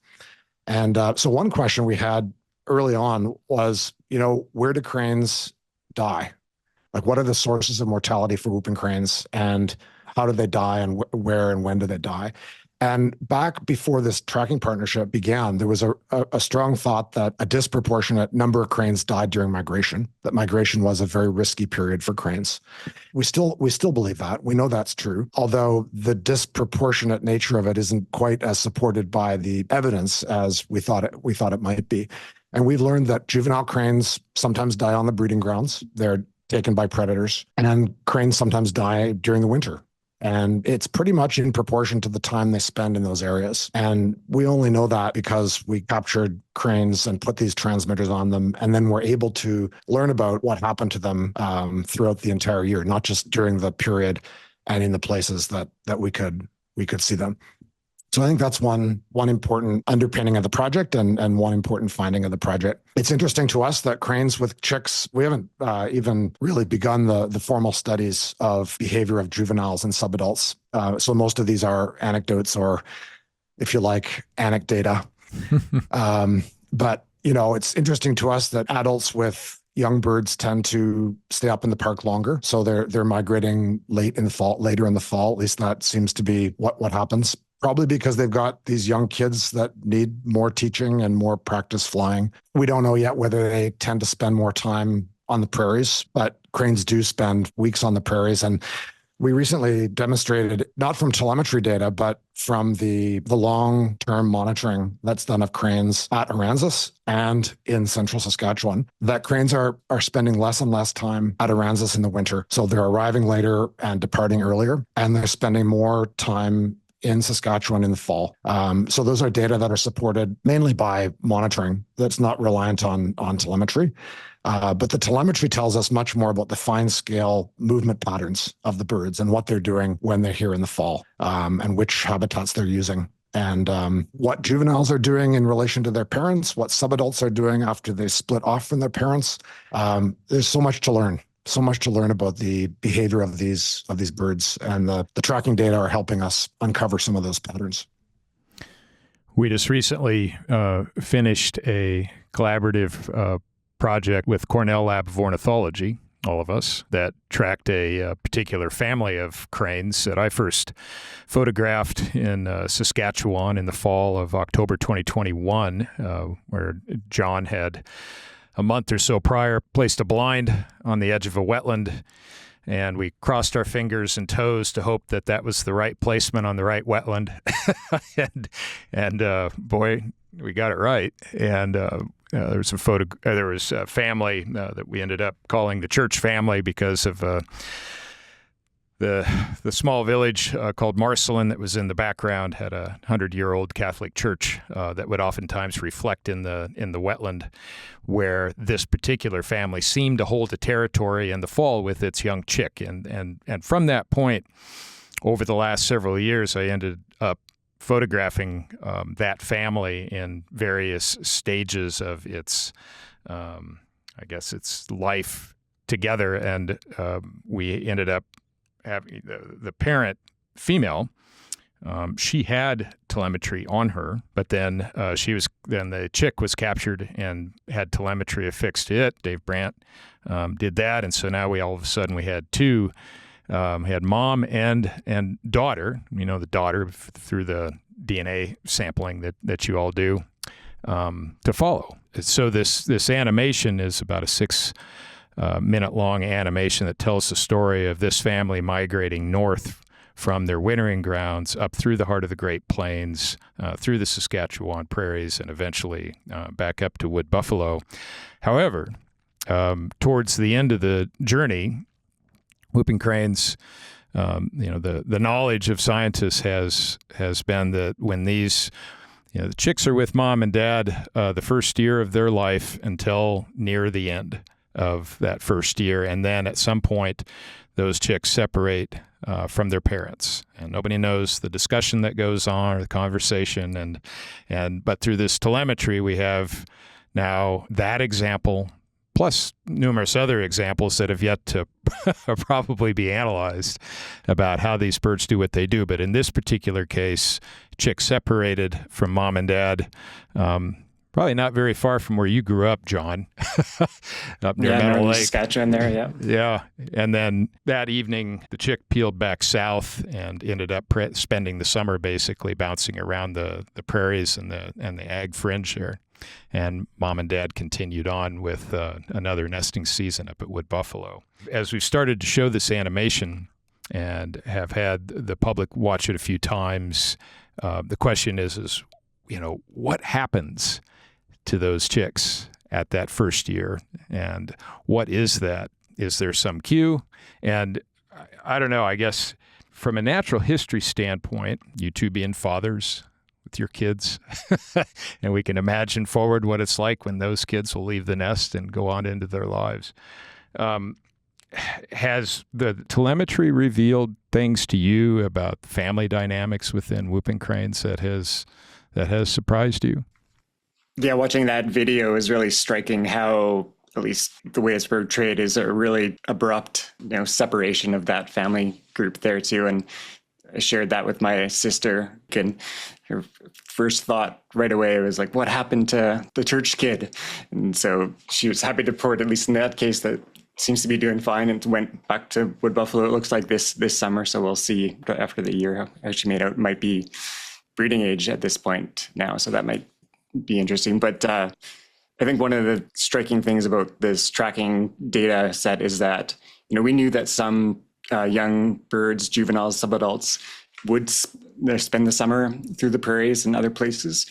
Speaker 3: And so one question we had early on was, where do cranes die? Like, what are the sources of mortality for whooping cranes, and how do they die, and where and when do they die? And back before this tracking partnership began, there was a strong thought that a disproportionate number of cranes died during migration, that migration was a very risky period for cranes. We still believe that. We know that's true, although the disproportionate nature of it isn't quite as supported by the evidence as we thought it might be. And we've learned that juvenile cranes sometimes die on the breeding grounds. They're taken by predators, and cranes sometimes die during the winter. And it's pretty much in proportion to the time they spend in those areas. And we only know that because we captured cranes and put these transmitters on them, and then we're able to learn about what happened to them throughout the entire year, not just during the period and in the places that we could see them. So I think that's one important underpinning of the project and one important finding of the project. It's interesting to us that cranes with chicks, we haven't even really begun the formal studies of behavior of juveniles and subadults. So most of these are anecdotes or if you like, anecdata. But, it's interesting to us that adults with young birds tend to stay up in the park longer. So they're migrating later in the fall. At least that seems to be what happens. Probably because they've got these young kids that need more teaching and more practice flying. We don't know yet whether they tend to spend more time on the prairies, but cranes do spend weeks on the prairies. And we recently demonstrated, not from telemetry data, but from the long-term monitoring that's done of cranes at Aransas and in central Saskatchewan, that cranes are spending less and less time at Aransas in the winter. So they're arriving later and departing earlier, and they're spending more time in Saskatchewan in the fall. So those are data that are supported mainly by monitoring that's not reliant on telemetry. But the telemetry tells us much more about the fine scale movement patterns of the birds and what they're doing when they're here in the fall, and which habitats they're using, and what juveniles are doing in relation to their parents, what subadults are doing after they split off from their parents. There's so much to learn. So much to learn about the behavior of these birds, and the tracking data are helping us uncover some of those patterns.
Speaker 1: We just recently finished a collaborative project with Cornell Lab of Ornithology, all of us, that tracked a particular family of cranes that I first photographed in Saskatchewan in the fall of October 2021, where John had a month or so prior placed a blind on the edge of a wetland, and we crossed our fingers and toes to hope that that was the right placement on the right wetland. and boy, we got it right. And there was a family that we ended up calling the church family because of the small village called Marcelin that was in the background had a 100-year-old Catholic church that would oftentimes reflect in the wetland where this particular family seemed to hold the territory in the fall with its young chick. And from that point, over the last several years, I ended up photographing that family in various stages of its, its life together. And we ended up having the parent female. She had telemetry on her, but then the chick was captured and had telemetry affixed to it. Dave Brandt did that, and so now all of a sudden we had two. Had mom and daughter. The daughter through the DNA sampling that you all do to follow. So this animation is about a 6-minute long animation that tells the story of this family migrating north from their wintering grounds up through the heart of the Great Plains, through the Saskatchewan prairies, and eventually back up to wood buffalo. However, towards the end of the journey, whooping cranes, the knowledge of scientists has been that when these, the chicks are with mom and dad the first year of their life until near the end of that first year, and then at some point those chicks separate from their parents, and nobody knows the discussion that goes on or the conversation, but through this telemetry we have now that example plus numerous other examples that have yet to probably be analyzed about how these birds do what they do. But in this particular case, chicks separated from mom and dad, probably not very far from where you grew up, John, up near Meadow Lake.
Speaker 2: Saskatchewan there, yeah.
Speaker 1: Yeah. And then that evening, the chick peeled back south and ended up spending the summer basically bouncing around the prairies and the ag fringe there. And mom and dad continued on with another nesting season up at Wood Buffalo. As we've started to show this animation and have had the public watch it a few times, the question is, what happens to those chicks at that first year? And what is that? Is there some cue? And I don't know, I guess from a natural history standpoint, you two being fathers with your kids, and we can imagine forward what it's like when those kids will leave the nest and go on into their lives. Has the telemetry revealed things to you about family dynamics within whooping cranes that has surprised you?
Speaker 2: Yeah, watching that video is really striking how, at least the way it's portrayed, is a really abrupt, separation of that family group there too. And I shared that with my sister, and her first thought right away was like, what happened to the church kid? And so she was happy to report, at least in that case, that seems to be doing fine and went back to wood buffalo, it looks like this summer. So we'll see after the year how she made out. Might be breeding age at this point now, so that might be interesting. But I think one of the striking things about this tracking data set is that, we knew that some young birds, juveniles, subadults, would spend the summer through the prairies and other places.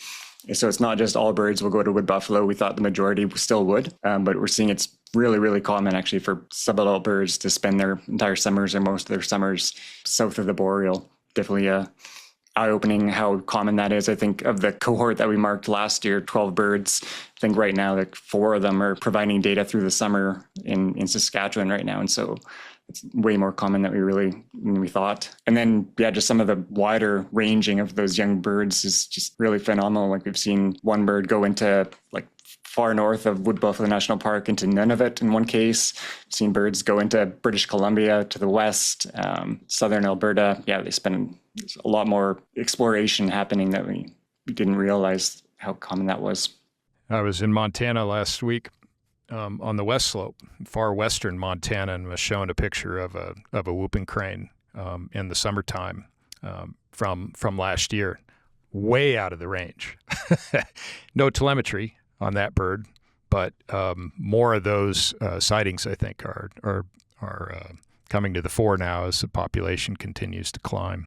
Speaker 2: So it's not just all birds will go to wood buffalo. We thought the majority still would, but we're seeing it's really, really common actually for subadult birds to spend their entire summers or most of their summers south of the boreal. Definitely eye-opening how common that is. I think of the cohort that we marked last year, 12 birds, I think right now like 4 of them are providing data through the summer in Saskatchewan right now. And so it's way more common than we thought. And then, just some of the wider ranging of those young birds is just really phenomenal. Like we've seen one bird go into like far north of Wood Buffalo National Park into Nunavut in one case. We've seen birds go into British Columbia to the west, southern Alberta. Yeah, they spend a lot more exploration happening that we didn't realize how common that was.
Speaker 1: I was in Montana last week. On the west slope, far western Montana, and was shown a picture of a whooping crane in the summertime from last year, way out of the range. No telemetry on that bird, but more of those sightings, I think, are coming to the fore now as the population continues to climb.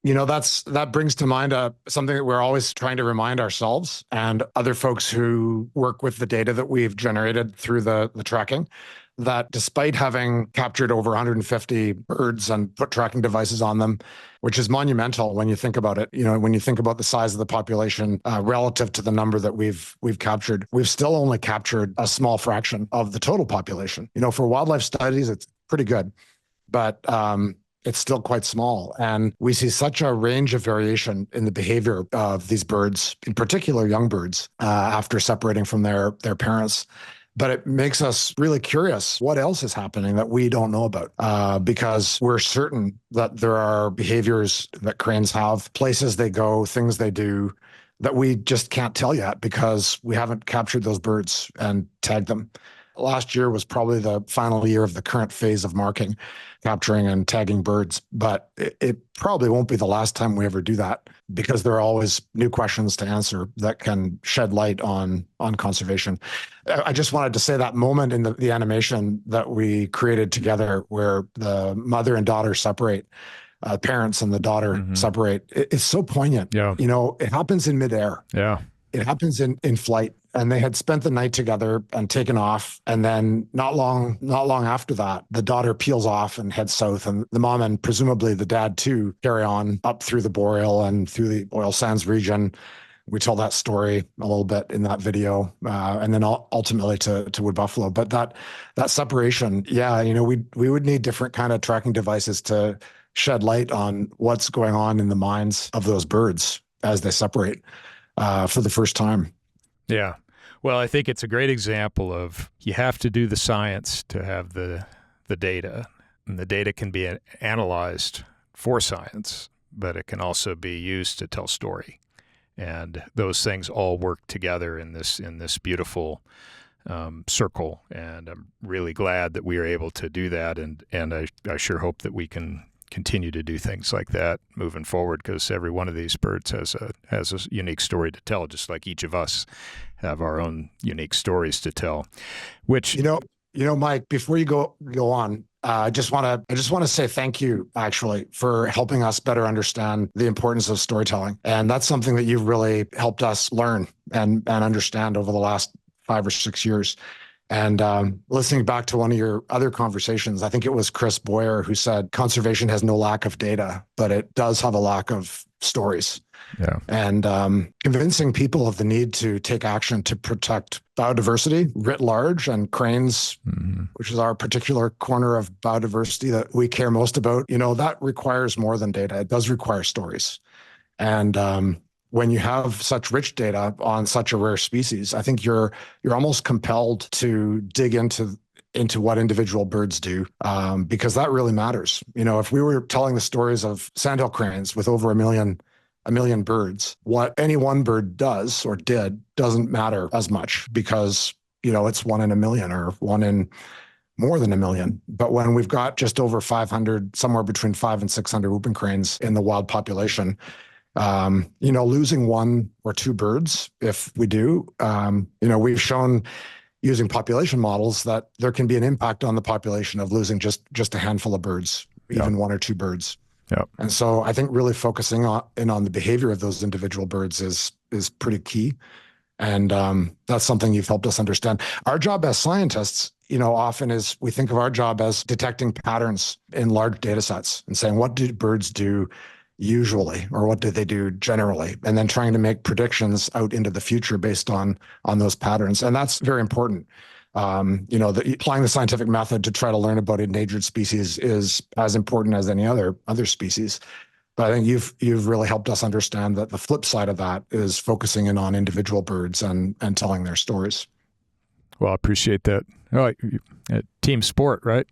Speaker 3: That brings to mind something that we're always trying to remind ourselves and other folks who work with the data that we've generated through the tracking, that despite having captured over 150 birds and put tracking devices on them, which is monumental when you think about it, when you think about the size of the population relative to the number that we've captured, we've still only captured a small fraction of the total population. For wildlife studies, it's pretty good, but it's still quite small. And we see such a range of variation in the behavior of these birds, in particular young birds, after separating from their parents. But it makes us really curious what else is happening that we don't know about, because we're certain that there are behaviors that cranes have, places they go, things they do that we just can't tell yet because we haven't captured those birds and tagged them. Last year was probably the final year of the current phase of marking, capturing and tagging birds, but it probably won't be the last time we ever do that, because there are always new questions to answer that can shed light on conservation. I just wanted to say that moment in the animation that we created together where the mother and daughter separate, parents and the daughter separate, it's so poignant.
Speaker 1: Yeah.
Speaker 3: It happens in midair.
Speaker 1: Yeah.
Speaker 3: It happens in flight. And they had spent the night together and taken off. And then not long after that, the daughter peels off and heads south. And the mom and presumably the dad too carry on up through the boreal and through the oil sands region. We tell that story a little bit in that video, and then ultimately to wood buffalo. But that separation, we would need different kind of tracking devices to shed light on what's going on in the minds of those birds as they separate for the first time.
Speaker 1: Yeah. Well, I think it's a great example of you have to do the science to have the data, and the data can be analyzed for science, but it can also be used to tell story. And those things all work together in this beautiful circle. And I'm really glad that we are able to do that. And I sure hope that we can continue to do things like that moving forward, because every one of these birds has a unique story to tell, just like each of us have our own unique stories to tell. Which
Speaker 3: Mike, before you go on, I just want to say thank you actually for helping us better understand the importance of storytelling, and that's something that you've really helped us learn and understand over the last 5 or 6 years. And listening back to one of your other conversations, I think it was Chris Boyer who said conservation has no lack of data, but it does have a lack of stories.
Speaker 1: Yeah.
Speaker 3: And convincing people of the need to take action to protect biodiversity writ large, and cranes, which is our particular corner of biodiversity that we care most about, that requires more than data. It does require stories. And when you have such rich data on such a rare species, I think you're almost compelled to dig into into what individual birds do, because that really matters. If we were telling the stories of sandhill cranes with over a million birds, what any one bird does or did doesn't matter as much because, it's 1 in a million or 1 in more than a million. But when we've got just over 500, somewhere between 500 and 600 whooping cranes in the wild population, losing 1 or 2 birds, if we do, we've shown using population models that there can be an impact on the population of losing just a handful of birds, even 1 or 2 birds.
Speaker 1: Yep.
Speaker 3: And so I think really focusing on the behavior of those individual birds is pretty key. And that's something you've helped us understand. Our job as scientists, often is we think of our job as detecting patterns in large data sets and saying, what do birds do usually, or what do they do generally? And then trying to make predictions out into the future based on those patterns. And that's very important. Applying the scientific method to try to learn about endangered species is as important as any other species. But I think you've really helped us understand that the flip side of that is focusing in on individual birds and telling their stories.
Speaker 1: Well, I appreciate that. Oh, team sport, right?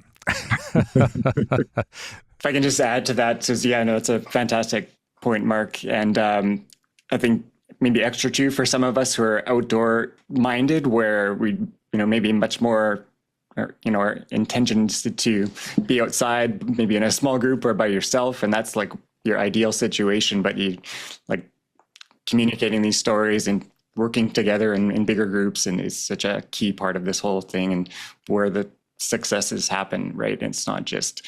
Speaker 2: If I can just add to that, so yeah, no, it's a fantastic point, Mark. And I think maybe extra too for some of us who are outdoor minded, where we, maybe much more, our intentions to be outside, maybe in a small group or by yourself. And that's like your ideal situation, but you like communicating these stories and working together in bigger groups and is such a key part of this whole thing and where the successes happen, right? And it's not just,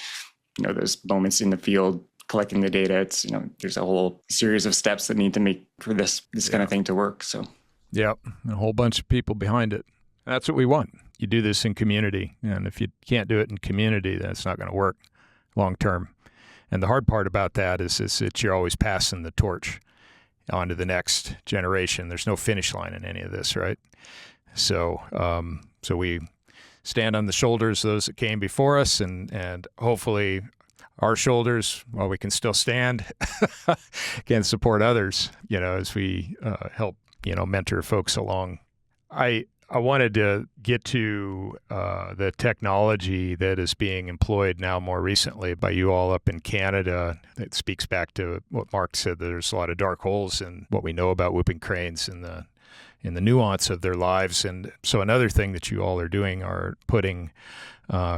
Speaker 2: those moments in the field collecting the data. It's, there's a whole series of steps that need to make for this kind of thing to work. So,
Speaker 1: yeah, a whole bunch of people behind it. That's what we want. You do this in community. And if you can't do it in community, that's not going to work long term. And the hard part about that is that you're always passing the torch on to the next generation. There's no finish line in any of this, right? So we stand on the shoulders of those that came before us, and hopefully our shoulders, while we can still stand, can support others, as we help, mentor folks along. I wanted to get to the technology that is being employed now more recently by you all up in Canada. It speaks back to what Mark said. There's a lot of dark holes in what we know about whooping cranes and the nuance of their lives. And so another thing that you all are doing are putting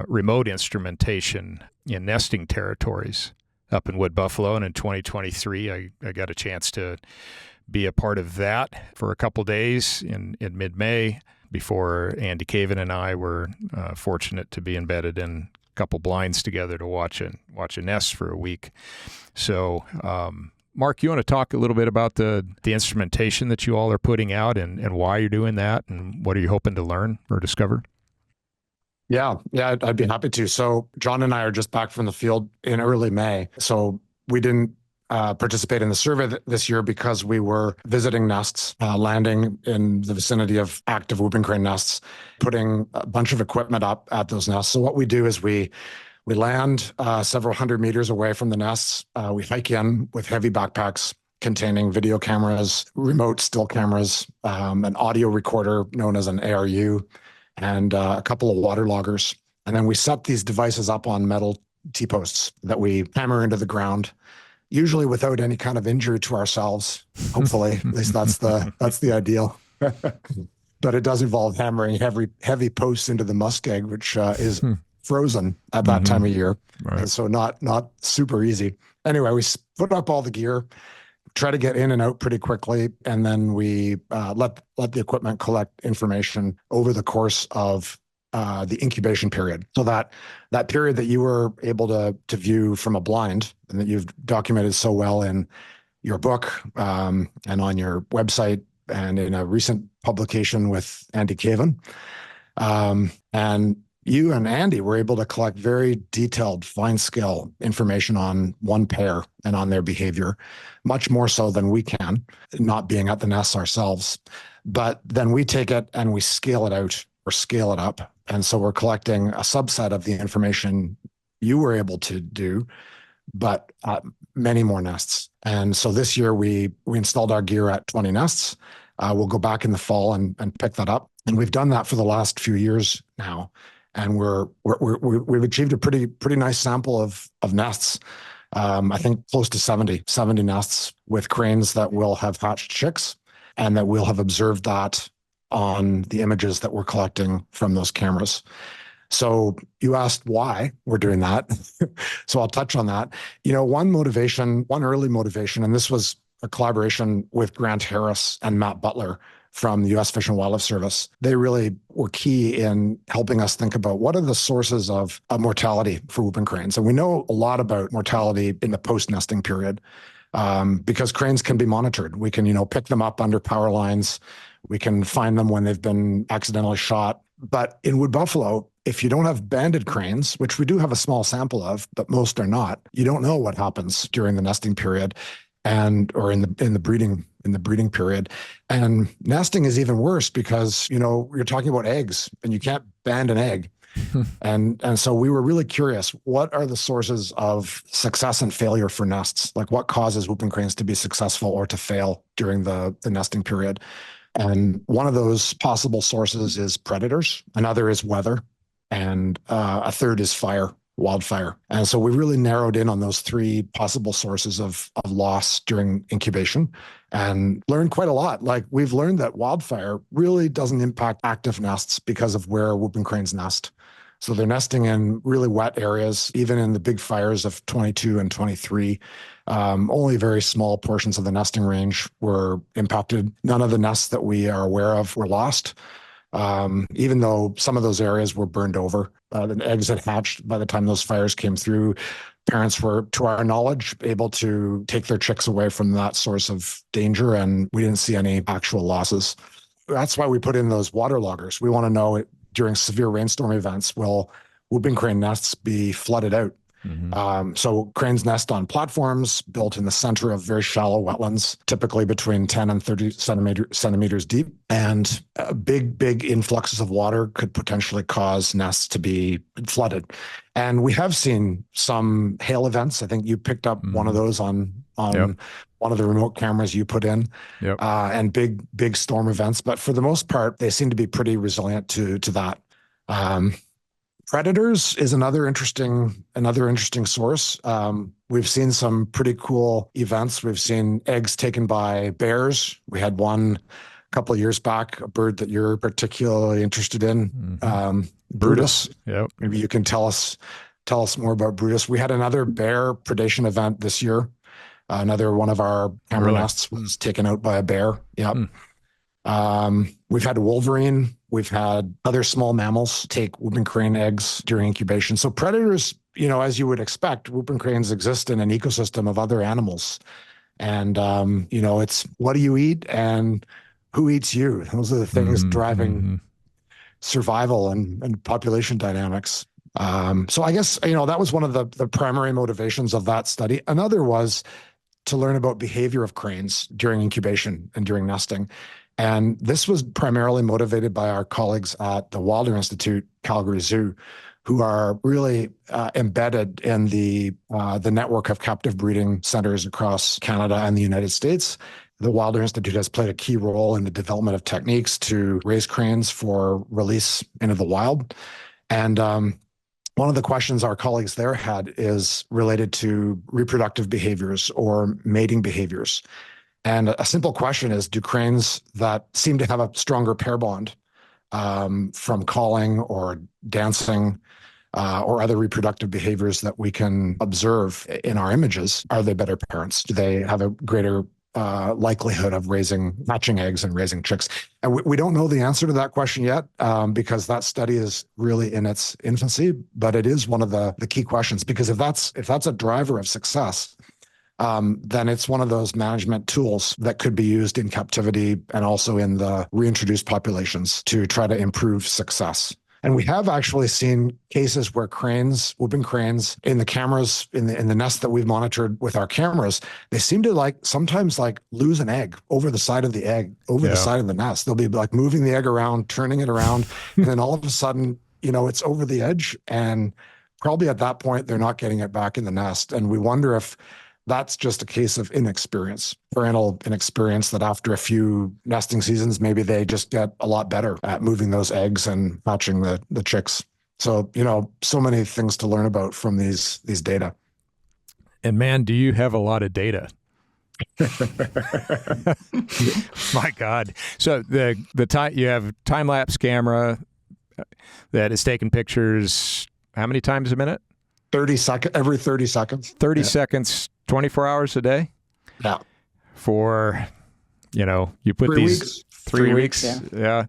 Speaker 1: remote instrumentation in nesting territories up in Wood Buffalo. And in 2023, I got a chance to be a part of that for a couple days in mid-May, before Andy Caven and I were fortunate to be embedded in a couple blinds together to watch a nest for a week. So, Mark, you want to talk a little bit about the instrumentation that you all are putting out and why you're doing that, and what are you hoping to learn or discover?
Speaker 3: Yeah, I'd be happy to. So John and I are just back from the field in early May. So we didn't participate in the survey this year because we were visiting nests, landing in the vicinity of active whooping crane nests, putting a bunch of equipment up at those nests. So what we do is we land several hundred meters away from the nests. We hike in with heavy backpacks containing video cameras, remote still cameras, an audio recorder known as an ARU, and a couple of water loggers. And then we set these devices up on metal T-posts that we hammer into the ground, usually without any kind of injury to ourselves. Hopefully, at least that's the ideal. But it does involve hammering heavy posts into the muskeg, which is frozen at that time of year. Right. And so not super easy. Anyway, we put up all the gear, try to get in and out pretty quickly, and then we let the equipment collect information over the course of the incubation period. So that period that you were able to view from a blind and that you've documented so well in your book and on your website and in a recent publication with Andy Caven. And you and Andy were able to collect very detailed, fine-scale information on one pair and on their behavior, much more so than we can, not being at the nests ourselves. But then we take it and we scale it out or scale it up. And so we're collecting a subset of the information you were able to do, but many more nests. And so this year we installed our gear at 20 nests. We'll go back in the fall and pick that up. And we've done that for the last few years now. And we've achieved a pretty nice sample of nests. I think close to 70 nests with cranes that will have hatched chicks, and that we'll have observed that on the images that we're collecting from those cameras. So you asked why we're doing that. So I'll touch on that. One early motivation, and this was a collaboration with Grant Harris and Matt Butler from the U.S. Fish and Wildlife Service. They really were key in helping us think about what are the sources of mortality for whooping cranes. And we know a lot about mortality in the post-nesting period because cranes can be monitored. We can, pick them up under power lines. We can find them when they've been accidentally shot. But in wood buffalo, if you don't have banded cranes, which we do have a small sample of, but most are not, you don't know what happens during the nesting period or in the breeding period. And nesting is even worse because, you're talking about eggs and you can't band an egg. And so we were really curious, what are the sources of success and failure for nests? Like what causes whooping cranes to be successful or to fail during the nesting period? And one of those possible sources is predators, another is weather, and a third is wildfire. And so we really narrowed in on those three possible sources of loss during incubation and learned quite a lot. Like we've learned that wildfire really doesn't impact active nests because of where whooping cranes nest. So they're nesting in really wet areas, even in the big fires of 22 and 23. Only very small portions of the nesting range were impacted. None of the nests that we are aware of were lost, even though some of those areas were burned over. The eggs had hatched by the time those fires came through. Parents were, to our knowledge, able to take their chicks away from that source of danger, and we didn't see any actual losses. That's why we put in those water loggers. We want to know during severe rainstorm events, will whooping crane nests be flooded out? Mm-hmm. So cranes nest on platforms built in the center of very shallow wetlands, typically between 10 and 30 centimeters deep. And big influxes of water could potentially cause nests to be flooded. And we have seen some hail events. I think you picked up one of those on yep. One of the remote cameras you put in, yep. And big storm events. But for the most part, they seem to be pretty resilient to that. Predators is another interesting source. We've seen some pretty cool events. We've seen eggs taken by bears. We had one a couple of years back, a bird that you're particularly interested in, Brutus.
Speaker 1: Yep.
Speaker 3: Maybe you can tell us more about Brutus. We had another bear predation event this year. Another one of our camera nests was taken out by a bear. Yep. We've had wolverine. We've had other small mammals take whooping crane eggs during incubation. So predators, as you would expect, whooping cranes exist in an ecosystem of other animals. And, it's what do you eat and who eats you? Those are the things driving survival and population dynamics. So I guess, that was one of the primary motivations of that study. Another was to learn about behavior of cranes during incubation and during nesting. And this was primarily motivated by our colleagues at the Wilder Institute, Calgary Zoo, who are really embedded in the network of captive breeding centers across Canada and the United States. The Wilder Institute has played a key role in the development of techniques to raise cranes for release into the wild. And one of the questions our colleagues there had is related to reproductive behaviors or mating behaviors. And a simple question is, do cranes that seem to have a stronger pair bond from calling or dancing or other reproductive behaviors that we can observe in our images, are they better parents? Do they have a greater likelihood of hatching eggs and raising chicks? And we don't know the answer to that question yet because that study is really in its infancy, but it is one of the key questions, because if that's a driver of success, then it's one of those management tools that could be used in captivity and also in the reintroduced populations to try to improve success. And we have actually seen cases where whooping cranes in the cameras, in the nest that we've monitored with our cameras, they seem to sometimes lose an egg over the side of the side of the nest. They'll be moving the egg around, turning it around, and then all of a sudden, it's over the edge. And probably at that point, they're not getting it back in the nest. And we wonder if that's just a case of parental inexperience, that after a few nesting seasons, maybe they just get a lot better at moving those eggs and hatching the chicks. So, so many things to learn about from these data.
Speaker 1: And man, do you have a lot of data? My God. So you have time-lapse camera that is taking pictures how many times a minute?
Speaker 3: 30 seconds, every 30 seconds.
Speaker 1: 30 seconds, 24 hours a day?
Speaker 3: Yeah.
Speaker 1: For, you put
Speaker 3: 3
Speaker 1: these
Speaker 3: weeks.
Speaker 1: 3 weeks.
Speaker 2: Yeah.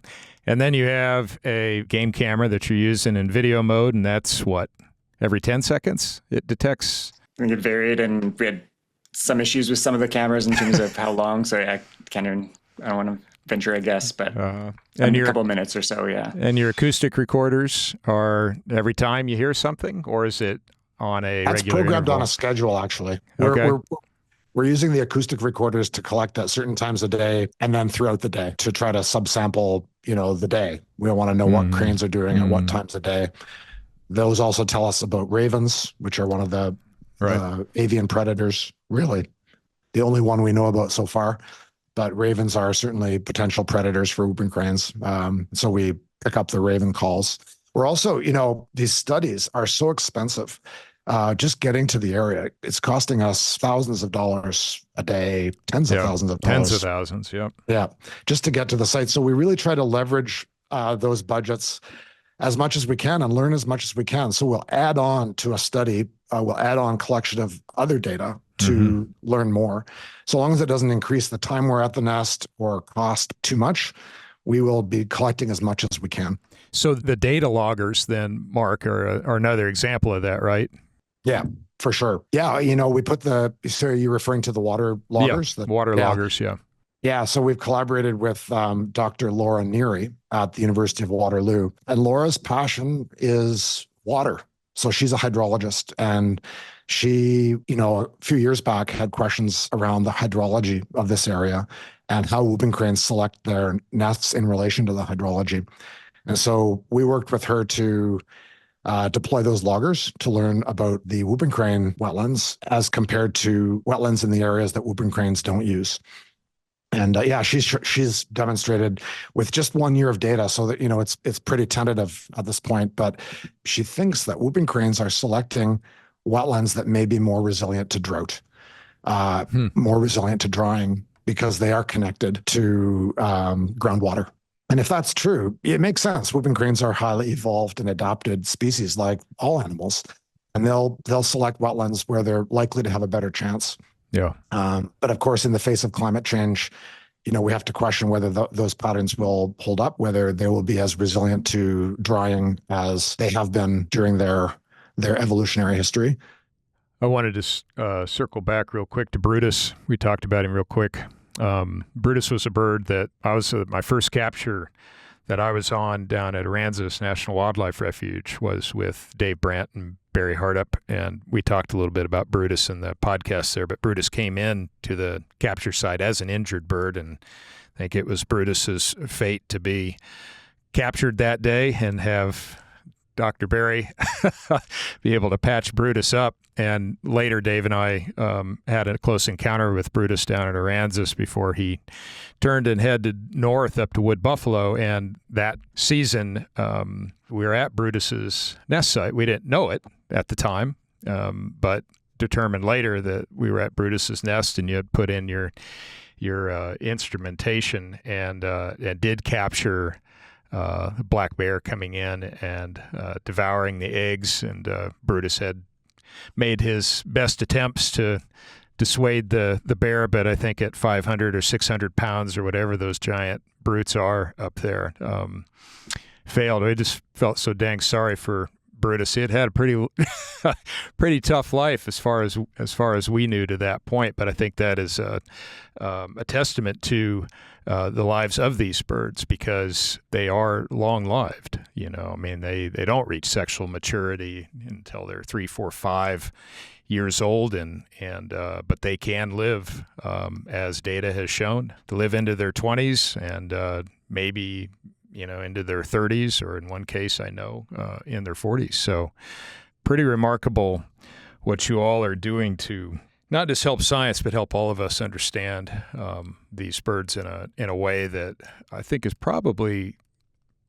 Speaker 1: And then you have a game camera that you're using in video mode, and that's what? Every 10 seconds it detects?
Speaker 2: I think it varied, and we had some issues with some of the cameras in terms of how long. So I don't want to venture a guess, but
Speaker 1: and
Speaker 2: a couple minutes or so, yeah.
Speaker 1: And your acoustic recorders are every time you hear something, or is it on a
Speaker 3: That's
Speaker 1: regular
Speaker 3: programmed
Speaker 1: interval?
Speaker 3: on a schedule, actually.
Speaker 1: Okay.
Speaker 3: We're using the acoustic recorders to collect at certain times a day and then throughout the day to try to subsample, the day. We want to know what cranes are doing at what times a day. Those also tell us about ravens, which are one of the avian predators, really. The only one we know about so far. But ravens are certainly potential predators for whooping cranes. So we pick up the raven calls. We're also, these studies are so expensive. Just getting to the area, it's costing us thousands of dollars a day, tens of thousands of dollars.
Speaker 1: Tens of thousands, yeah.
Speaker 3: Yeah, just to get to the site. So we really try to leverage those budgets as much as we can and learn as much as we can. So we'll add on to a study, we'll add on collection of other data to learn more. So long as it doesn't increase the time we're at the nest or cost too much, we will be collecting as much as we can.
Speaker 1: So the data loggers then, Mark, are another example of that, right?
Speaker 3: Yeah, for sure. Yeah, we put so you're referring to the water loggers?
Speaker 1: Yeah, water loggers, yeah.
Speaker 3: Yeah, so we've collaborated with Dr. Laura Neary at the University of Waterloo. And Laura's passion is water. So she's a hydrologist, and she, a few years back had questions around the hydrology of this area and how whooping cranes select their nests in relation to the hydrology. And so we worked with her to deploy those loggers to learn about the whooping crane wetlands as compared to wetlands in the areas that whooping cranes don't use. And she's demonstrated with just 1 year of data, so that it's pretty tentative at this point. But she thinks that whooping cranes are selecting wetlands that may be more resilient to drought, more resilient to drying, because they are connected to groundwater. And if that's true, it makes sense. Whooping cranes are highly evolved and adapted species, like all animals, and they'll select wetlands where they're likely to have a better chance.
Speaker 1: Yeah.
Speaker 3: But of course, in the face of climate change, we have to question whether those patterns will hold up, whether they will be as resilient to drying as they have been during their evolutionary history.
Speaker 1: I wanted to circle back real quick to Brutus. We talked about him real quick. Brutus was a bird that my first capture that I was on down at Aransas National Wildlife Refuge was with Dave Brandt and Barry Hardup, and we talked a little bit about Brutus in the podcast there, but Brutus came in to the capture site as an injured bird, and I think it was Brutus's fate to be captured that day and have Dr. Barry be able to patch Brutus up. And later, Dave and I had a close encounter with Brutus down at Aransas before he turned and headed north up to Wood Buffalo. And that season, we were at Brutus's nest site. We didn't know it at the time, but determined later that we were at Brutus's nest, and you had put in your instrumentation and did capture a black bear coming in and devouring the eggs. And Brutus had made his best attempts to dissuade the bear, but I think at 500 or 600 pounds or whatever those giant brutes are up there, failed. I just felt so dang sorry for Brutus. He had a pretty tough life as far as we knew to that point. But I think that is a testament to the lives of these birds, because they are long-lived. They don't reach sexual maturity until they're 3, 4, 5 years old, but they can live, as data has shown, to live into their 20s and maybe into their 30s, or in one case I know in their 40s. So pretty remarkable what you all are doing to not just help science, but help all of us understand these birds in a way that I think is probably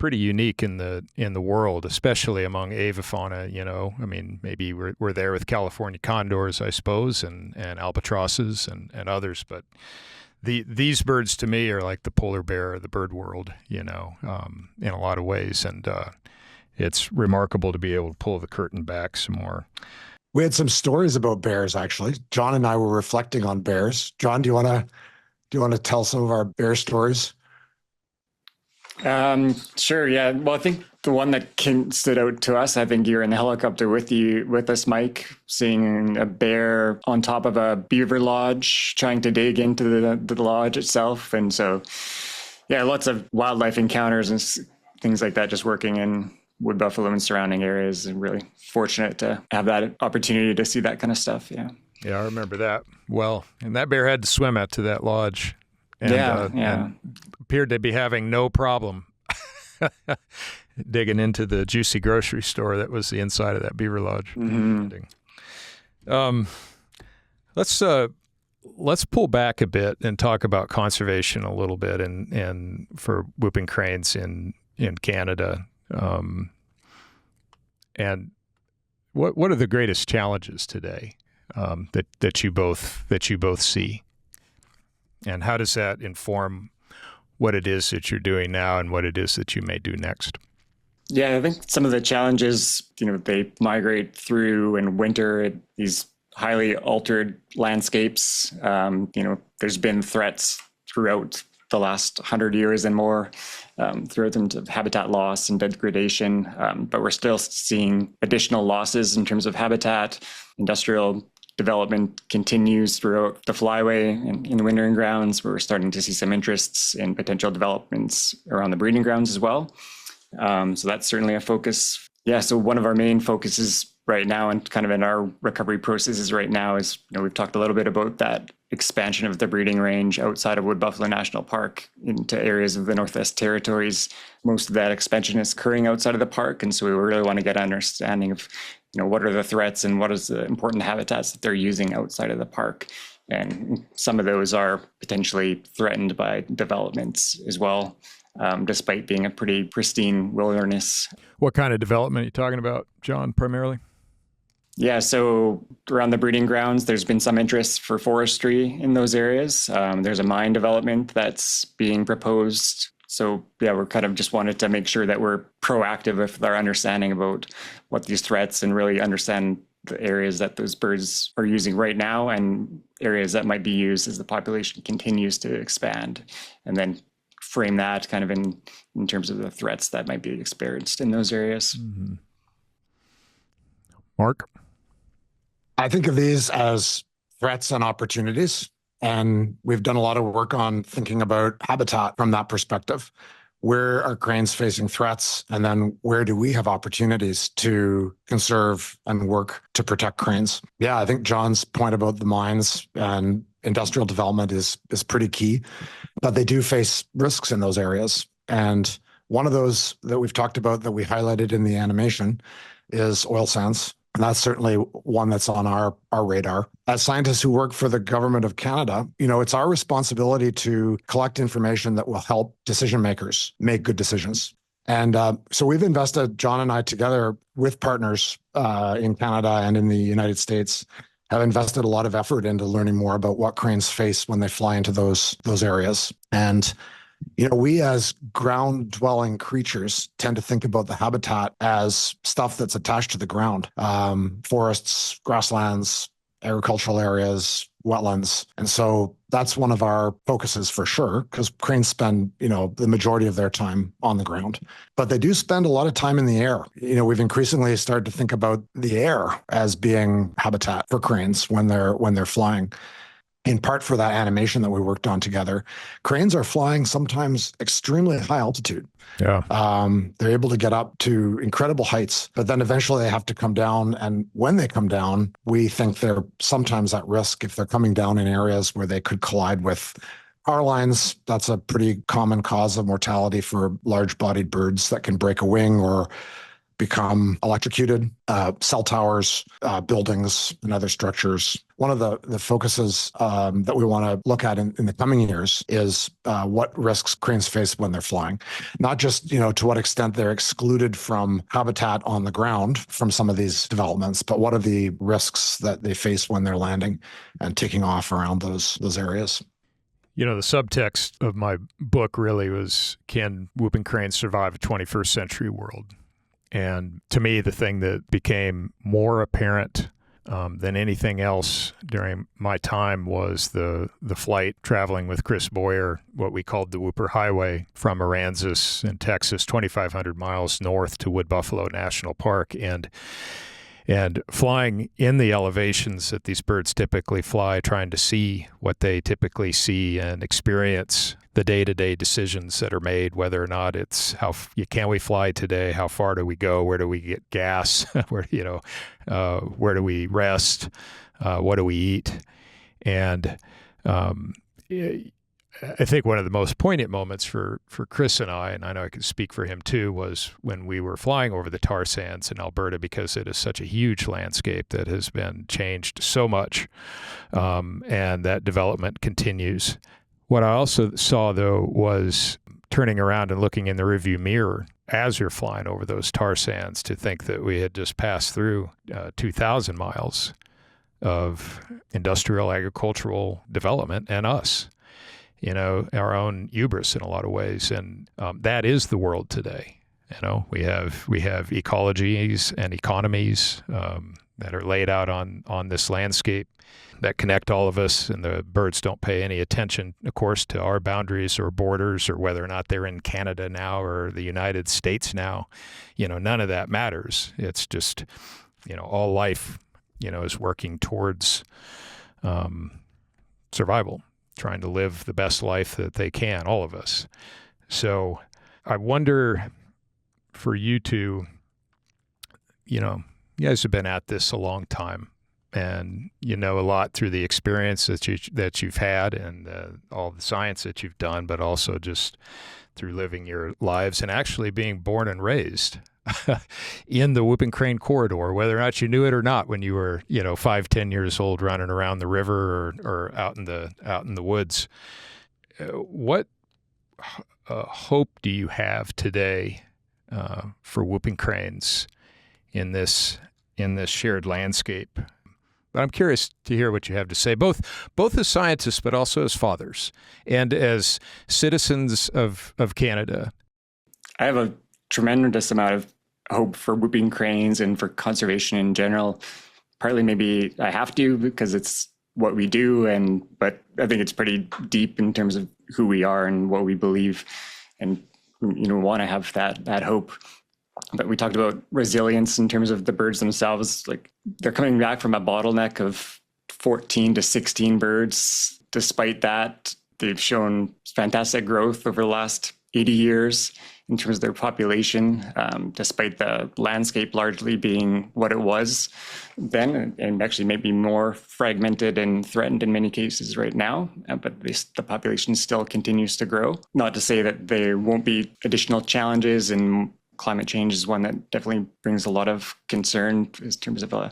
Speaker 1: pretty unique in the world, especially among avifauna. I mean, maybe we're there with California condors, I suppose, and albatrosses and others, but these birds to me are like the polar bear of the bird world, in a lot of ways, and it's remarkable to be able to pull the curtain back some more.
Speaker 3: We had some stories about bears, actually. John and I were reflecting on bears. John, do you want to tell some of our bear stories?
Speaker 2: Sure. Yeah. Well, I think the one that stood out to us, I think you're in the helicopter with us, Mike, seeing a bear on top of a beaver lodge, trying to dig into the lodge itself. And so, yeah, lots of wildlife encounters and things like that, just working in wood buffalo and surrounding areas, and really fortunate to have that opportunity to see that kind of stuff. Yeah.
Speaker 1: Yeah, I remember that well. And that bear had to swim out to that lodge. And, and appeared to be having no problem digging into the juicy grocery store that was the inside of that beaver lodge. Mm-hmm. Let's pull back a bit and talk about conservation a little bit, and for whooping cranes in Canada. And what are the greatest challenges today that you both see? And how does that inform what it is that you're doing now and what it is that you may do next?
Speaker 2: Yeah, I think some of the challenges, they migrate through in winter, these highly altered landscapes. There's been threats throughout the last 100 years and more, throughout them to habitat loss and degradation. But we're still seeing additional losses in terms of habitat. Industrial development continues throughout the flyway and in the wintering grounds. We're starting to see some interests in potential developments around the breeding grounds as well. So that's certainly a focus. Yeah, so one of our main focuses right now and kind of in our recovery processes right now is, we've talked a little bit about that expansion of the breeding range outside of Wood Buffalo National Park into areas of the Northwest Territories. Most of that expansion is occurring outside of the park. And so we really want to get an understanding of what are the threats and what is the important habitats that they're using outside of the park. And some of those are potentially threatened by developments as well, despite being a pretty pristine wilderness.
Speaker 1: What kind of development are you talking about, John, primarily?
Speaker 2: Yeah, so around the breeding grounds, there's been some interest for forestry in those areas. There's a mine development that's being proposed. So yeah, we're kind of just wanted to make sure that we're proactive with our understanding about what these threats and really understand the areas that those birds are using right now and areas that might be used as the population continues to expand, and then frame that kind of in terms of the threats that might be experienced in those areas.
Speaker 1: Mm-hmm. Mark?
Speaker 3: I think of these as threats and opportunities. And we've done a lot of work on thinking about habitat from that perspective. Where are cranes facing threats? And then where do we have opportunities to conserve and work to protect cranes? Yeah, I think John's point about the mines and industrial development is pretty key, but they do face risks in those areas. And one of those that we've talked about that we highlighted in the animation is oil sands. And that's certainly one that's on our radar. As scientists who work for the government of Canada, it's our responsibility to collect information that will help decision makers make good decisions. And so we've invested, John and I together with partners in Canada and in the United States, have invested a lot of effort into learning more about what cranes face when they fly into those areas. And we as ground-dwelling creatures tend to think about the habitat as stuff that's attached to the ground, forests, grasslands, agricultural areas, wetlands. And so that's one of our focuses for sure, because cranes spend, the majority of their time on the ground. But they do spend a lot of time in the air. We've increasingly started to think about the air as being habitat for cranes when they're flying. In part for that animation that we worked on together, cranes are flying sometimes extremely high altitude.
Speaker 1: Yeah.
Speaker 3: They're able to get up to incredible heights, but then eventually they have to come down. And when they come down, we think they're sometimes at risk if they're coming down in areas where they could collide with power lines. That's a pretty common cause of mortality for large-bodied birds that can break a wing or become electrocuted. Cell towers, buildings, and other structures one of the focuses that we want to look at in the coming years is what risks cranes face when they're flying. Not just, to what extent they're excluded from habitat on the ground from some of these developments, but what are the risks that they face when they're landing and taking off around those areas.
Speaker 1: The subtext of my book really was, can whooping cranes survive a 21st century world? And to me, the thing that became more apparent than anything else during my time was the flight traveling with Chris Boyer, what we called the Whooper Highway, from Aransas in Texas, 2,500 miles north to Wood Buffalo National Park. And flying in the elevations that these birds typically fly, trying to see what they typically see and experience the day-to-day decisions that are made, whether or not it's can we fly today? How far do we go? Where do we get gas? Where do we rest? What do we eat? And I think one of the most poignant moments for Chris and I know I can speak for him too, was when we were flying over the tar sands in Alberta, because it is such a huge landscape that has been changed so much, and that development continues. What I also saw, though, was turning around and looking in the rearview mirror as you're flying over those tar sands, to think that we had just passed through 2,000 miles of industrial agricultural development and us. Our own hubris in a lot of ways. And that is the world today. We have ecologies and economies that are laid out on this landscape that connect all of us, and the birds don't pay any attention, of course, to our boundaries or borders, or whether or not they're in Canada now or the United States now. None of that matters. It's just, all life, is working towards survival, trying to live the best life that they can, all of us. So I wonder, for you two, you guys have been at this a long time, and a lot through the experience that you've had, and all the science that you've done, but also just through living your lives and actually being born and raised in the whooping crane corridor, whether or not you knew it or not, when you were 5-10 years old, running around the river or out in the woods. What hope do you have today for whooping cranes in this shared landscape? But I'm curious to hear what you have to say, both as scientists, but also as fathers and as citizens of Canada.
Speaker 2: I have a tremendous amount of hope for whooping cranes and for conservation in general. Partly maybe I have to, because it's what we do, but I think it's pretty deep in terms of who we are and what we believe, and want to have that hope. But we talked about resilience in terms of the birds themselves. Like, they're coming back from a bottleneck of 14 to 16 birds. Despite that, they've shown fantastic growth over the last 80 years in terms of their population, despite the landscape largely being what it was then, and actually maybe more fragmented and threatened in many cases right now. But the population still continues to grow. Not to say that there won't be additional challenges, and climate change is one that definitely brings a lot of concern in terms of a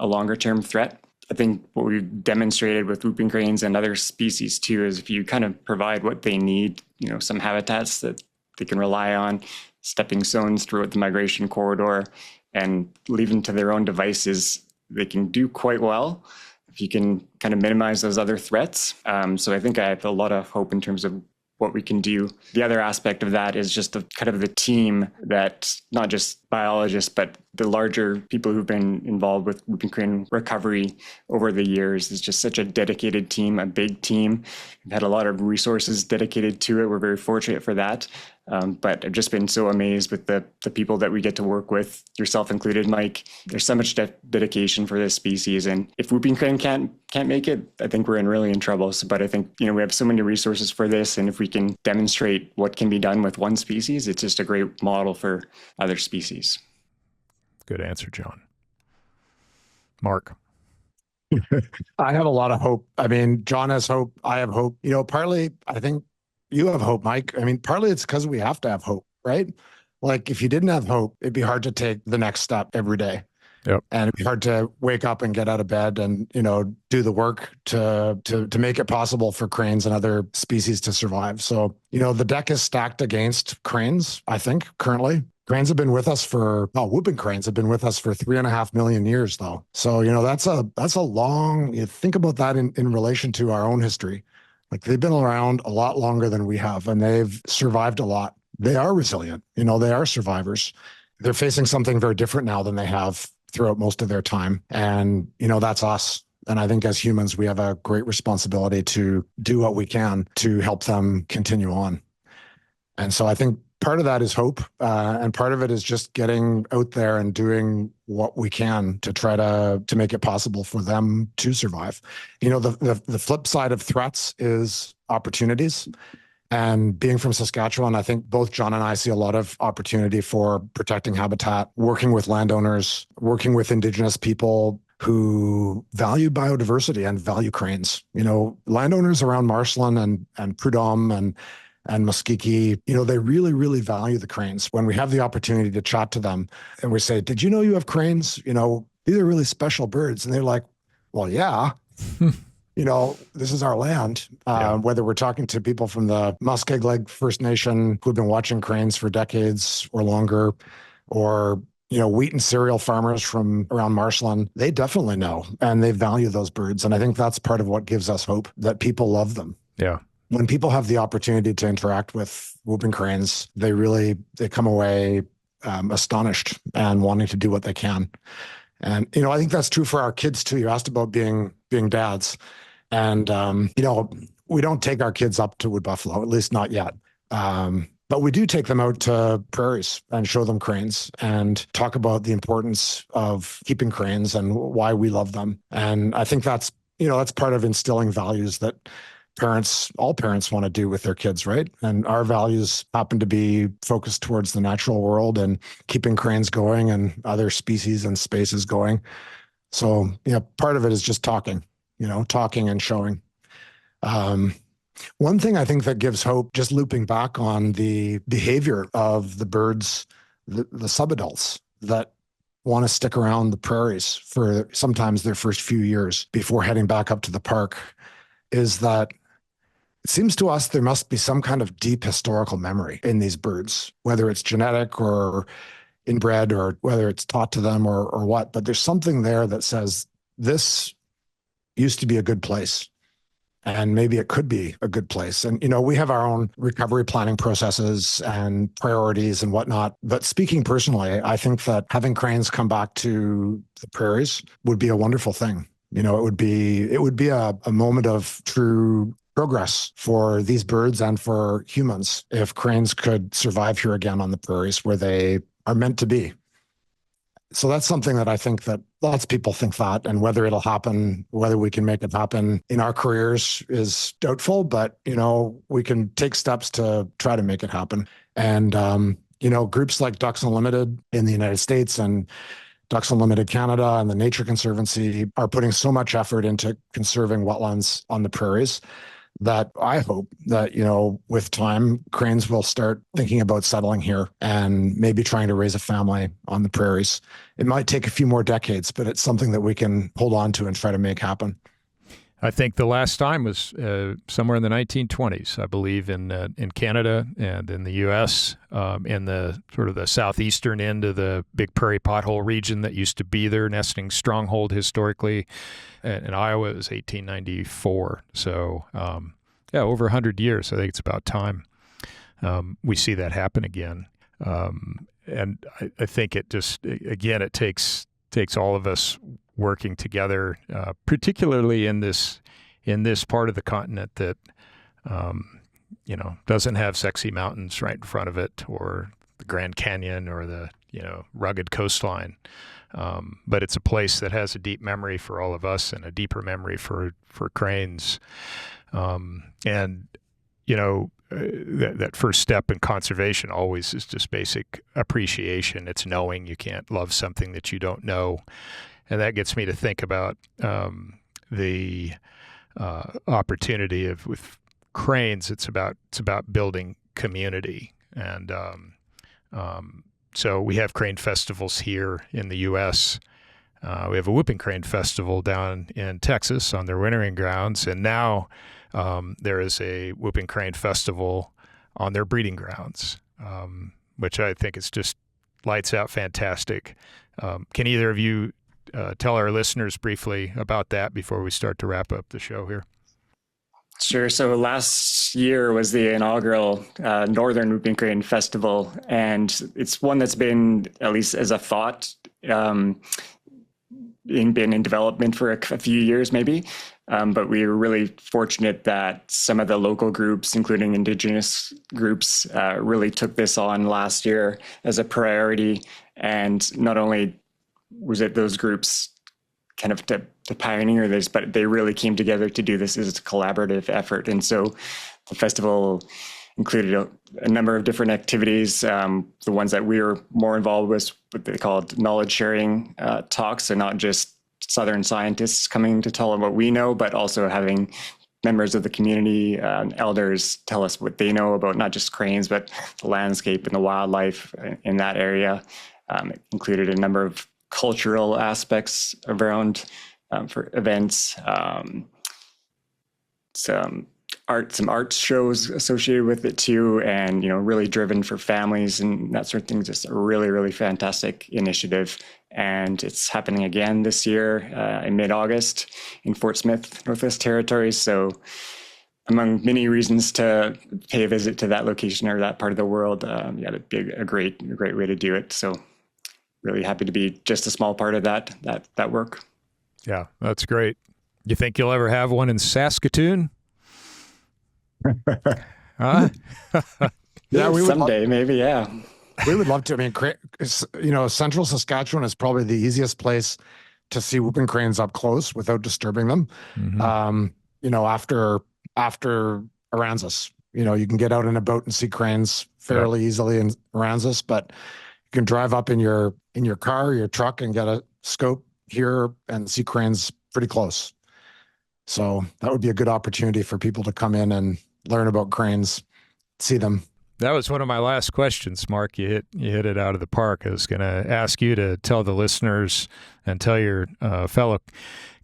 Speaker 2: longer term threat. I think what we've demonstrated with whooping cranes and other species too is, if you kind of provide what they need, some habitats that they can rely on, stepping stones throughout the migration corridor, and leave them to their own devices, they can do quite well if you can kind of minimize those other threats. So I think I have a lot of hope in terms of what we can do. The other aspect of that is just the team, that not just biologists, but the larger people who've been involved with whooping crane recovery over the years is just such a dedicated team, a big team. We've had a lot of resources dedicated to it. We're very fortunate for that. But I've just been so amazed with the people that we get to work with, yourself included, Mike. There's so much dedication for this species. And if whooping crane can't make it, I think we're really in trouble. But I think, we have so many resources for this. And if we can demonstrate what can be done with one species, it's just a great model for other species.
Speaker 1: Good answer, John. Mark.
Speaker 3: I have a lot of hope. I mean, John has hope. I have hope. Partly, I think you have hope, Mike. I mean, partly it's because we have to have hope, right? Like, if you didn't have hope, it'd be hard to take the next step every day.
Speaker 1: Yep.
Speaker 3: And it'd be hard to wake up and get out of bed and, do the work to make it possible for cranes and other species to survive. So, the deck is stacked against cranes, I think, currently. Cranes have been with us whooping cranes have been with us for 3.5 million years, though. So, that's a long, you think about that in relation to our own history. Like, they've been around a lot longer than we have, and they've survived a lot. They are resilient. They are survivors. They're facing something very different now than they have throughout most of their time. And, that's us. And I think as humans, we have a great responsibility to do what we can to help them continue on. And so I think part of that is hope. And part of it is just getting out there and doing what we can to try to make it possible for them to survive. The flip side of threats is opportunities. And being from Saskatchewan, I think both John and I see a lot of opportunity for protecting habitat, working with landowners, working with Indigenous people who value biodiversity and value cranes. Landowners around Marshland and Prudhomme and Muskegee, they really, really value the cranes. When we have the opportunity to chat to them and we say, did you know you have cranes? These are really special birds. And they're like, well, yeah. This is our land. Whether we're talking to people from the Muskegee First Nation who've been watching cranes for decades or longer, or, wheat and cereal farmers from around Marshland, they definitely know and they value those birds. And I think that's part of what gives us hope, that people love them.
Speaker 1: Yeah. When
Speaker 3: people have the opportunity to interact with whooping cranes, they come away astonished and wanting to do what they can. And, I think that's true for our kids too. You asked about being dads. And, we don't take our kids up to wood buffalo, at least not yet. But we do take them out to prairies and show them cranes and talk about the importance of keeping cranes and why we love them. And I think that's part of instilling values that all parents want to do with their kids, right? And our values happen to be focused towards the natural world and keeping cranes going and other species and spaces going. So, part of it is just talking and showing. One thing I think that gives hope, just looping back on the behavior of the birds, the subadults that want to stick around the prairies for sometimes their first few years before heading back up to the park, is that it seems to us there must be some kind of deep historical memory in these birds, whether it's genetic or inbred or whether it's taught to them or what, but there's something there that says this used to be a good place. And maybe it could be a good place. And, we have our own recovery planning processes and priorities and whatnot. But speaking personally, I think that having cranes come back to the prairies would be a wonderful thing. It would be a moment of true progress for these birds and for humans if cranes could survive here again on the prairies where they are meant to be. So that's something that I think that lots of people think that, and whether it'll happen, whether we can make it happen in our careers is doubtful, but, we can take steps to try to make it happen. And, groups like Ducks Unlimited in the United States and Ducks Unlimited Canada and the Nature Conservancy are putting so much effort into conserving wetlands on the prairies that I hope that, with time, cranes will start thinking about settling here and maybe trying to raise a family on the prairies. It might take a few more decades, but it's something that we can hold on to and try to make happen.
Speaker 1: I think the last time was somewhere in the 1920s, I believe, in Canada and in the U.S., in the sort of the southeastern end of the big prairie pothole region that used to be their nesting stronghold historically. In Iowa, it was 1894. So, over 100 years. I think it's about time we see that happen again. And I think it just, again, it takes all of us working together, particularly in this part of the continent that doesn't have sexy mountains right in front of it, or the Grand Canyon, or the rugged coastline. But it's a place that has a deep memory for all of us and a deeper memory for cranes. That first step in conservation always is just basic appreciation. It's knowing. You can't love something that you don't know. And that gets me to think about the opportunity with cranes. It's about building community, and so we have crane festivals here in the U.S. We have a whooping crane festival down in Texas on their wintering grounds, and now there is a whooping crane festival on their breeding grounds, which I think is just lights out fantastic. Can either of you tell our listeners briefly about that before we start to wrap up the show here?
Speaker 2: Sure. So last year was the inaugural Northern Whooping Crane Festival, and it's one that's been, at least as a thought, been in development for a few years maybe. But we were really fortunate that some of the local groups, including Indigenous groups, really took this on last year as a priority. And not only was it those groups kind of to pioneer this, but they really came together to do this as a collaborative effort. And so the festival included a number of different activities. The ones that we were more involved with, what they called knowledge sharing talks. So not just Southern scientists coming to tell them what we know, but also having members of the community, elders, tell us what they know about not just cranes, but the landscape and the wildlife in that area. It included a number of cultural aspects around for events, some art shows associated with it too, and really driven for families and that sort of thing. Just a really, really fantastic initiative, and it's happening again this year in mid-August in Fort Smith, Northwest Territories. So, among many reasons to pay a visit to that location or that part of the world, it'd be a great way to do it. So, really happy to be just a small part of that work.
Speaker 1: Yeah, that's great. You think you'll ever have one in Saskatoon? Huh?
Speaker 2: Yeah, we someday, maybe. Yeah,
Speaker 3: we would love to. I mean, central Saskatchewan is probably the easiest place to see whooping cranes up close without disturbing them. Mm-hmm. After Aransas, you can get out in a boat and see cranes fairly easily in Aransas, but you can drive up in your car, your truck, and get a scope here and see cranes pretty close. So that would be a good opportunity for people to come in and learn about cranes, see them.
Speaker 1: That was one of my last questions, Mark. You hit it out of the park. I was going to ask you to tell the listeners and tell your fellow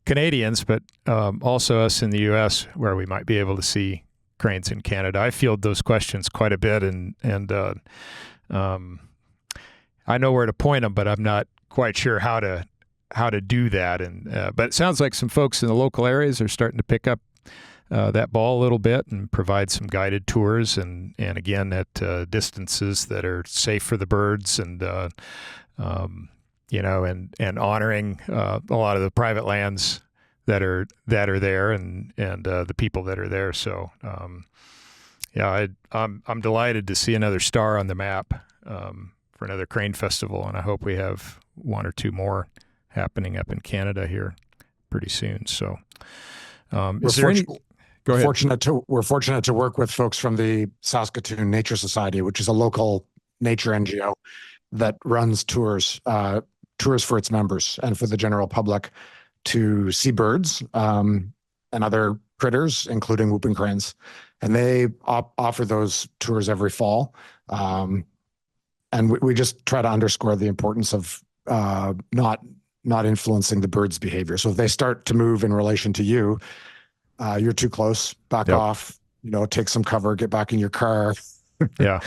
Speaker 1: Canadians, but also us in the U.S., where we might be able to see cranes in Canada. I field those questions quite a bit, and I know where to point them, but I'm not quite sure how to do that. But it sounds like some folks in the local areas are starting to pick up that ball a little bit and provide some guided tours, and again at distances that are safe for the birds, and and honoring a lot of the private lands that are there, and the people that are there. So I'm delighted to see another star on the map for another crane festival, and I hope we have one or two more happening up in Canada here pretty soon. So, Go ahead.
Speaker 3: We're fortunate to work with folks from the Saskatoon Nature Society, which is a local nature NGO that runs tours for its members and for the general public to see birds and other critters, including whooping cranes. And they offer those tours every fall. And we just try to underscore the importance of not influencing the bird's behavior. So if they start to move in relation to you, you're too close, back off, take some cover, get back in your car.
Speaker 1: Yeah.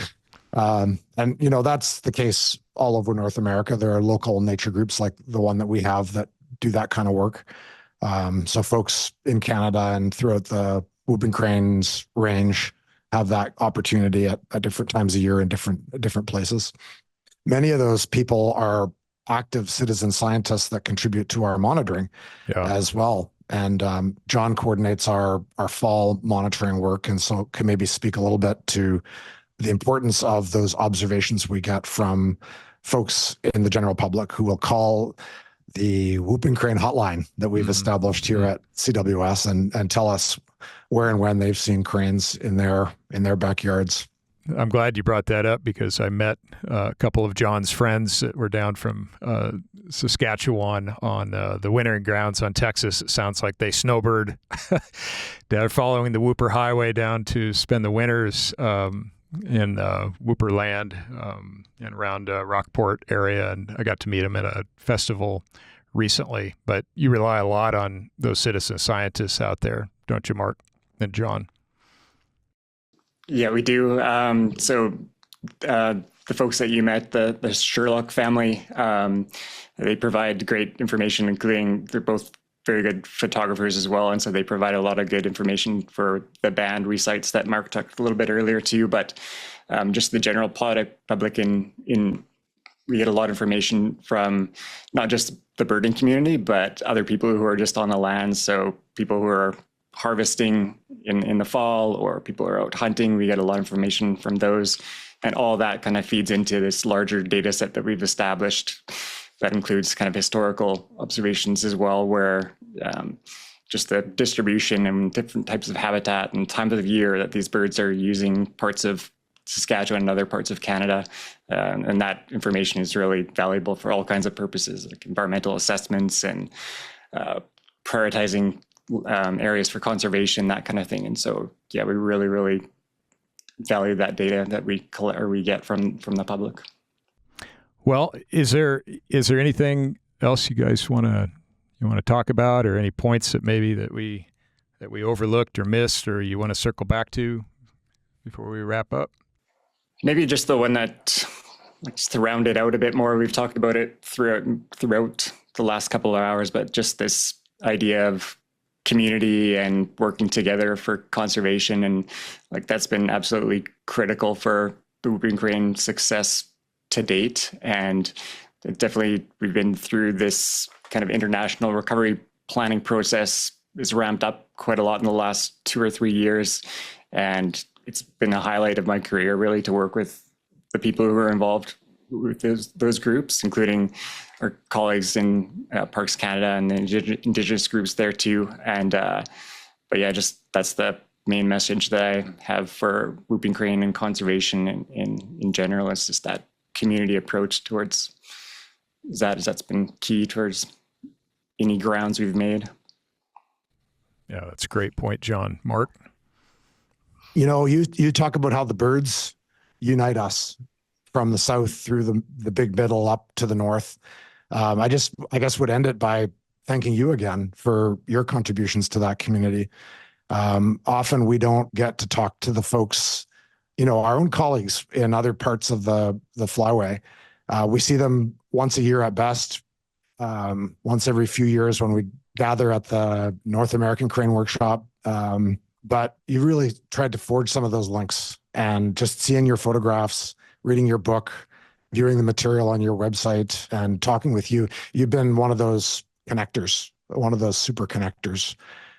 Speaker 3: And that's the case all over North America. There are local nature groups like the one that we have that do that kind of work. So folks in Canada and throughout the whooping cranes range have that opportunity at different times of year in different places. Many of those people are active citizen scientists that contribute to our monitoring as well. And John coordinates our fall monitoring work, and so can maybe speak a little bit to the importance of those observations we get from folks in the general public who will call the whooping crane hotline that we've established here at CWS and tell us where and when they've seen cranes in their backyards.
Speaker 1: I'm glad you brought that up, because I met a couple of John's friends that were down from Saskatchewan on the wintering grounds on Texas. It sounds like they snowbird. They're following the Whooper Highway down to spend the winters in Whooper land and around Rockport area. And I got to meet them at a festival recently, but you rely a lot on those citizen scientists out there, don't you, Mark and John?
Speaker 2: Yeah, we do. The folks that you met, the Sherlock family, they provide great information, including they're both very good photographers as well. And so they provide a lot of good information for the band resites that Mark talked a little bit earlier too, but just the general public we get a lot of information from not just the birding community, but other people who are just on the land. So people who are harvesting in the fall, or people who are out hunting, we get a lot of information from those. And all that kind of feeds into this larger data set that we've established that includes kind of historical observations as well, where just the distribution and different types of habitat and times of the year that these birds are using parts of Saskatchewan and other parts of Canada. And that information is really valuable for all kinds of purposes, like environmental assessments and prioritizing areas for conservation, that kind of thing. And so, yeah, we really, really value that data that we collect or we get from the public.
Speaker 1: Well, is there anything else you guys want to talk about, or any points that maybe that we overlooked or missed, or you want to circle back to before we wrap up?
Speaker 2: Maybe just the one that, just to round it out a bit more, we've talked about it throughout the last couple of hours, but just this idea of community and working together for conservation, and like that's been absolutely critical for the whooping crane success to date. And definitely we've been through this kind of international recovery planning process is ramped up quite a lot in the last 2 or 3 years. And it's been a highlight of my career, really, to work with the people who are involved with those groups, including our colleagues in Parks Canada and the Indigenous groups there too. And, but yeah, just that's the main message that I have for whooping crane and conservation in general. It's just that community approach towards that's been key towards any grounds we've made.
Speaker 1: Yeah, that's a great point, John. Mark?
Speaker 3: You talk about how the birds unite us from the south through the big middle up to the north. I guess would end it by thanking you again for your contributions to that community. Often we don't get to talk to the folks, our own colleagues in other parts of the flyway. We see them once a year at best, once every few years when we gather at the North American Crane Workshop. But you really tried to forge some of those links, and just seeing your photographs, reading your book, viewing the material on your website, and talking with you, you've been one of those connectors, one of those super connectors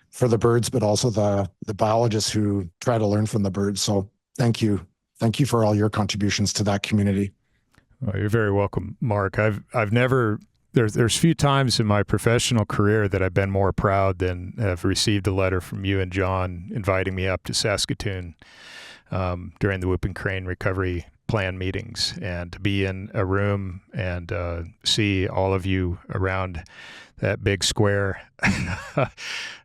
Speaker 3: for the birds, but also the biologists who try to learn from the birds. So thank you. Thank you for all your contributions to that community.
Speaker 1: Well, you're very welcome, Mark. I've never, there's few times in my professional career that I've been more proud than have received a letter from you and John inviting me up to Saskatoon during the Whooping Crane Recovery Plan meetings, and to be in a room and see all of you around that big square,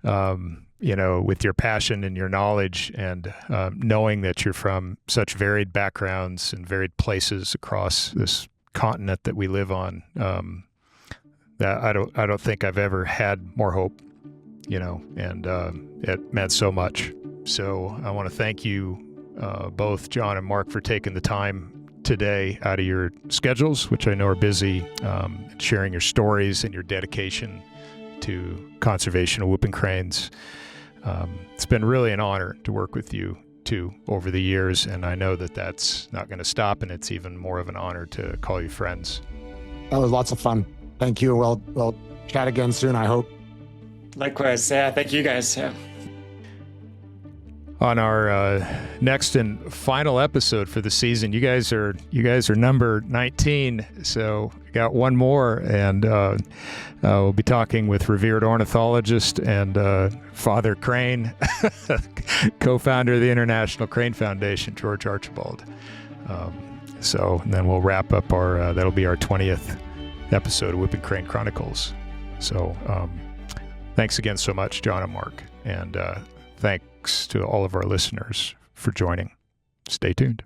Speaker 1: with your passion and your knowledge, and knowing that you're from such varied backgrounds and varied places across this continent that we live on. That I don't think I've ever had more hope, and it meant so much. So I want to thank you both, John and Mark, for taking the time today out of your schedules, which I know are busy, sharing your stories and your dedication to conservation of whooping cranes. It's been really an honor to work with you too over the years, and I know that that's not going to stop, and it's even more of an honor to call you friends.
Speaker 3: That was lots of fun. Thank you. We'll chat again soon, I hope.
Speaker 2: Likewise. Yeah, thank you guys. Yeah.
Speaker 1: On our next and final episode for the season, you guys are number 19, so we got one more, and we'll be talking with revered ornithologist and Father Crane, co-founder of the International Crane Foundation, George Archibald. So then we'll wrap up that'll be our 20th episode of Whooping Crane Chronicles. So thanks again so much, John and Mark, and thanks to all of our listeners for joining. Stay tuned.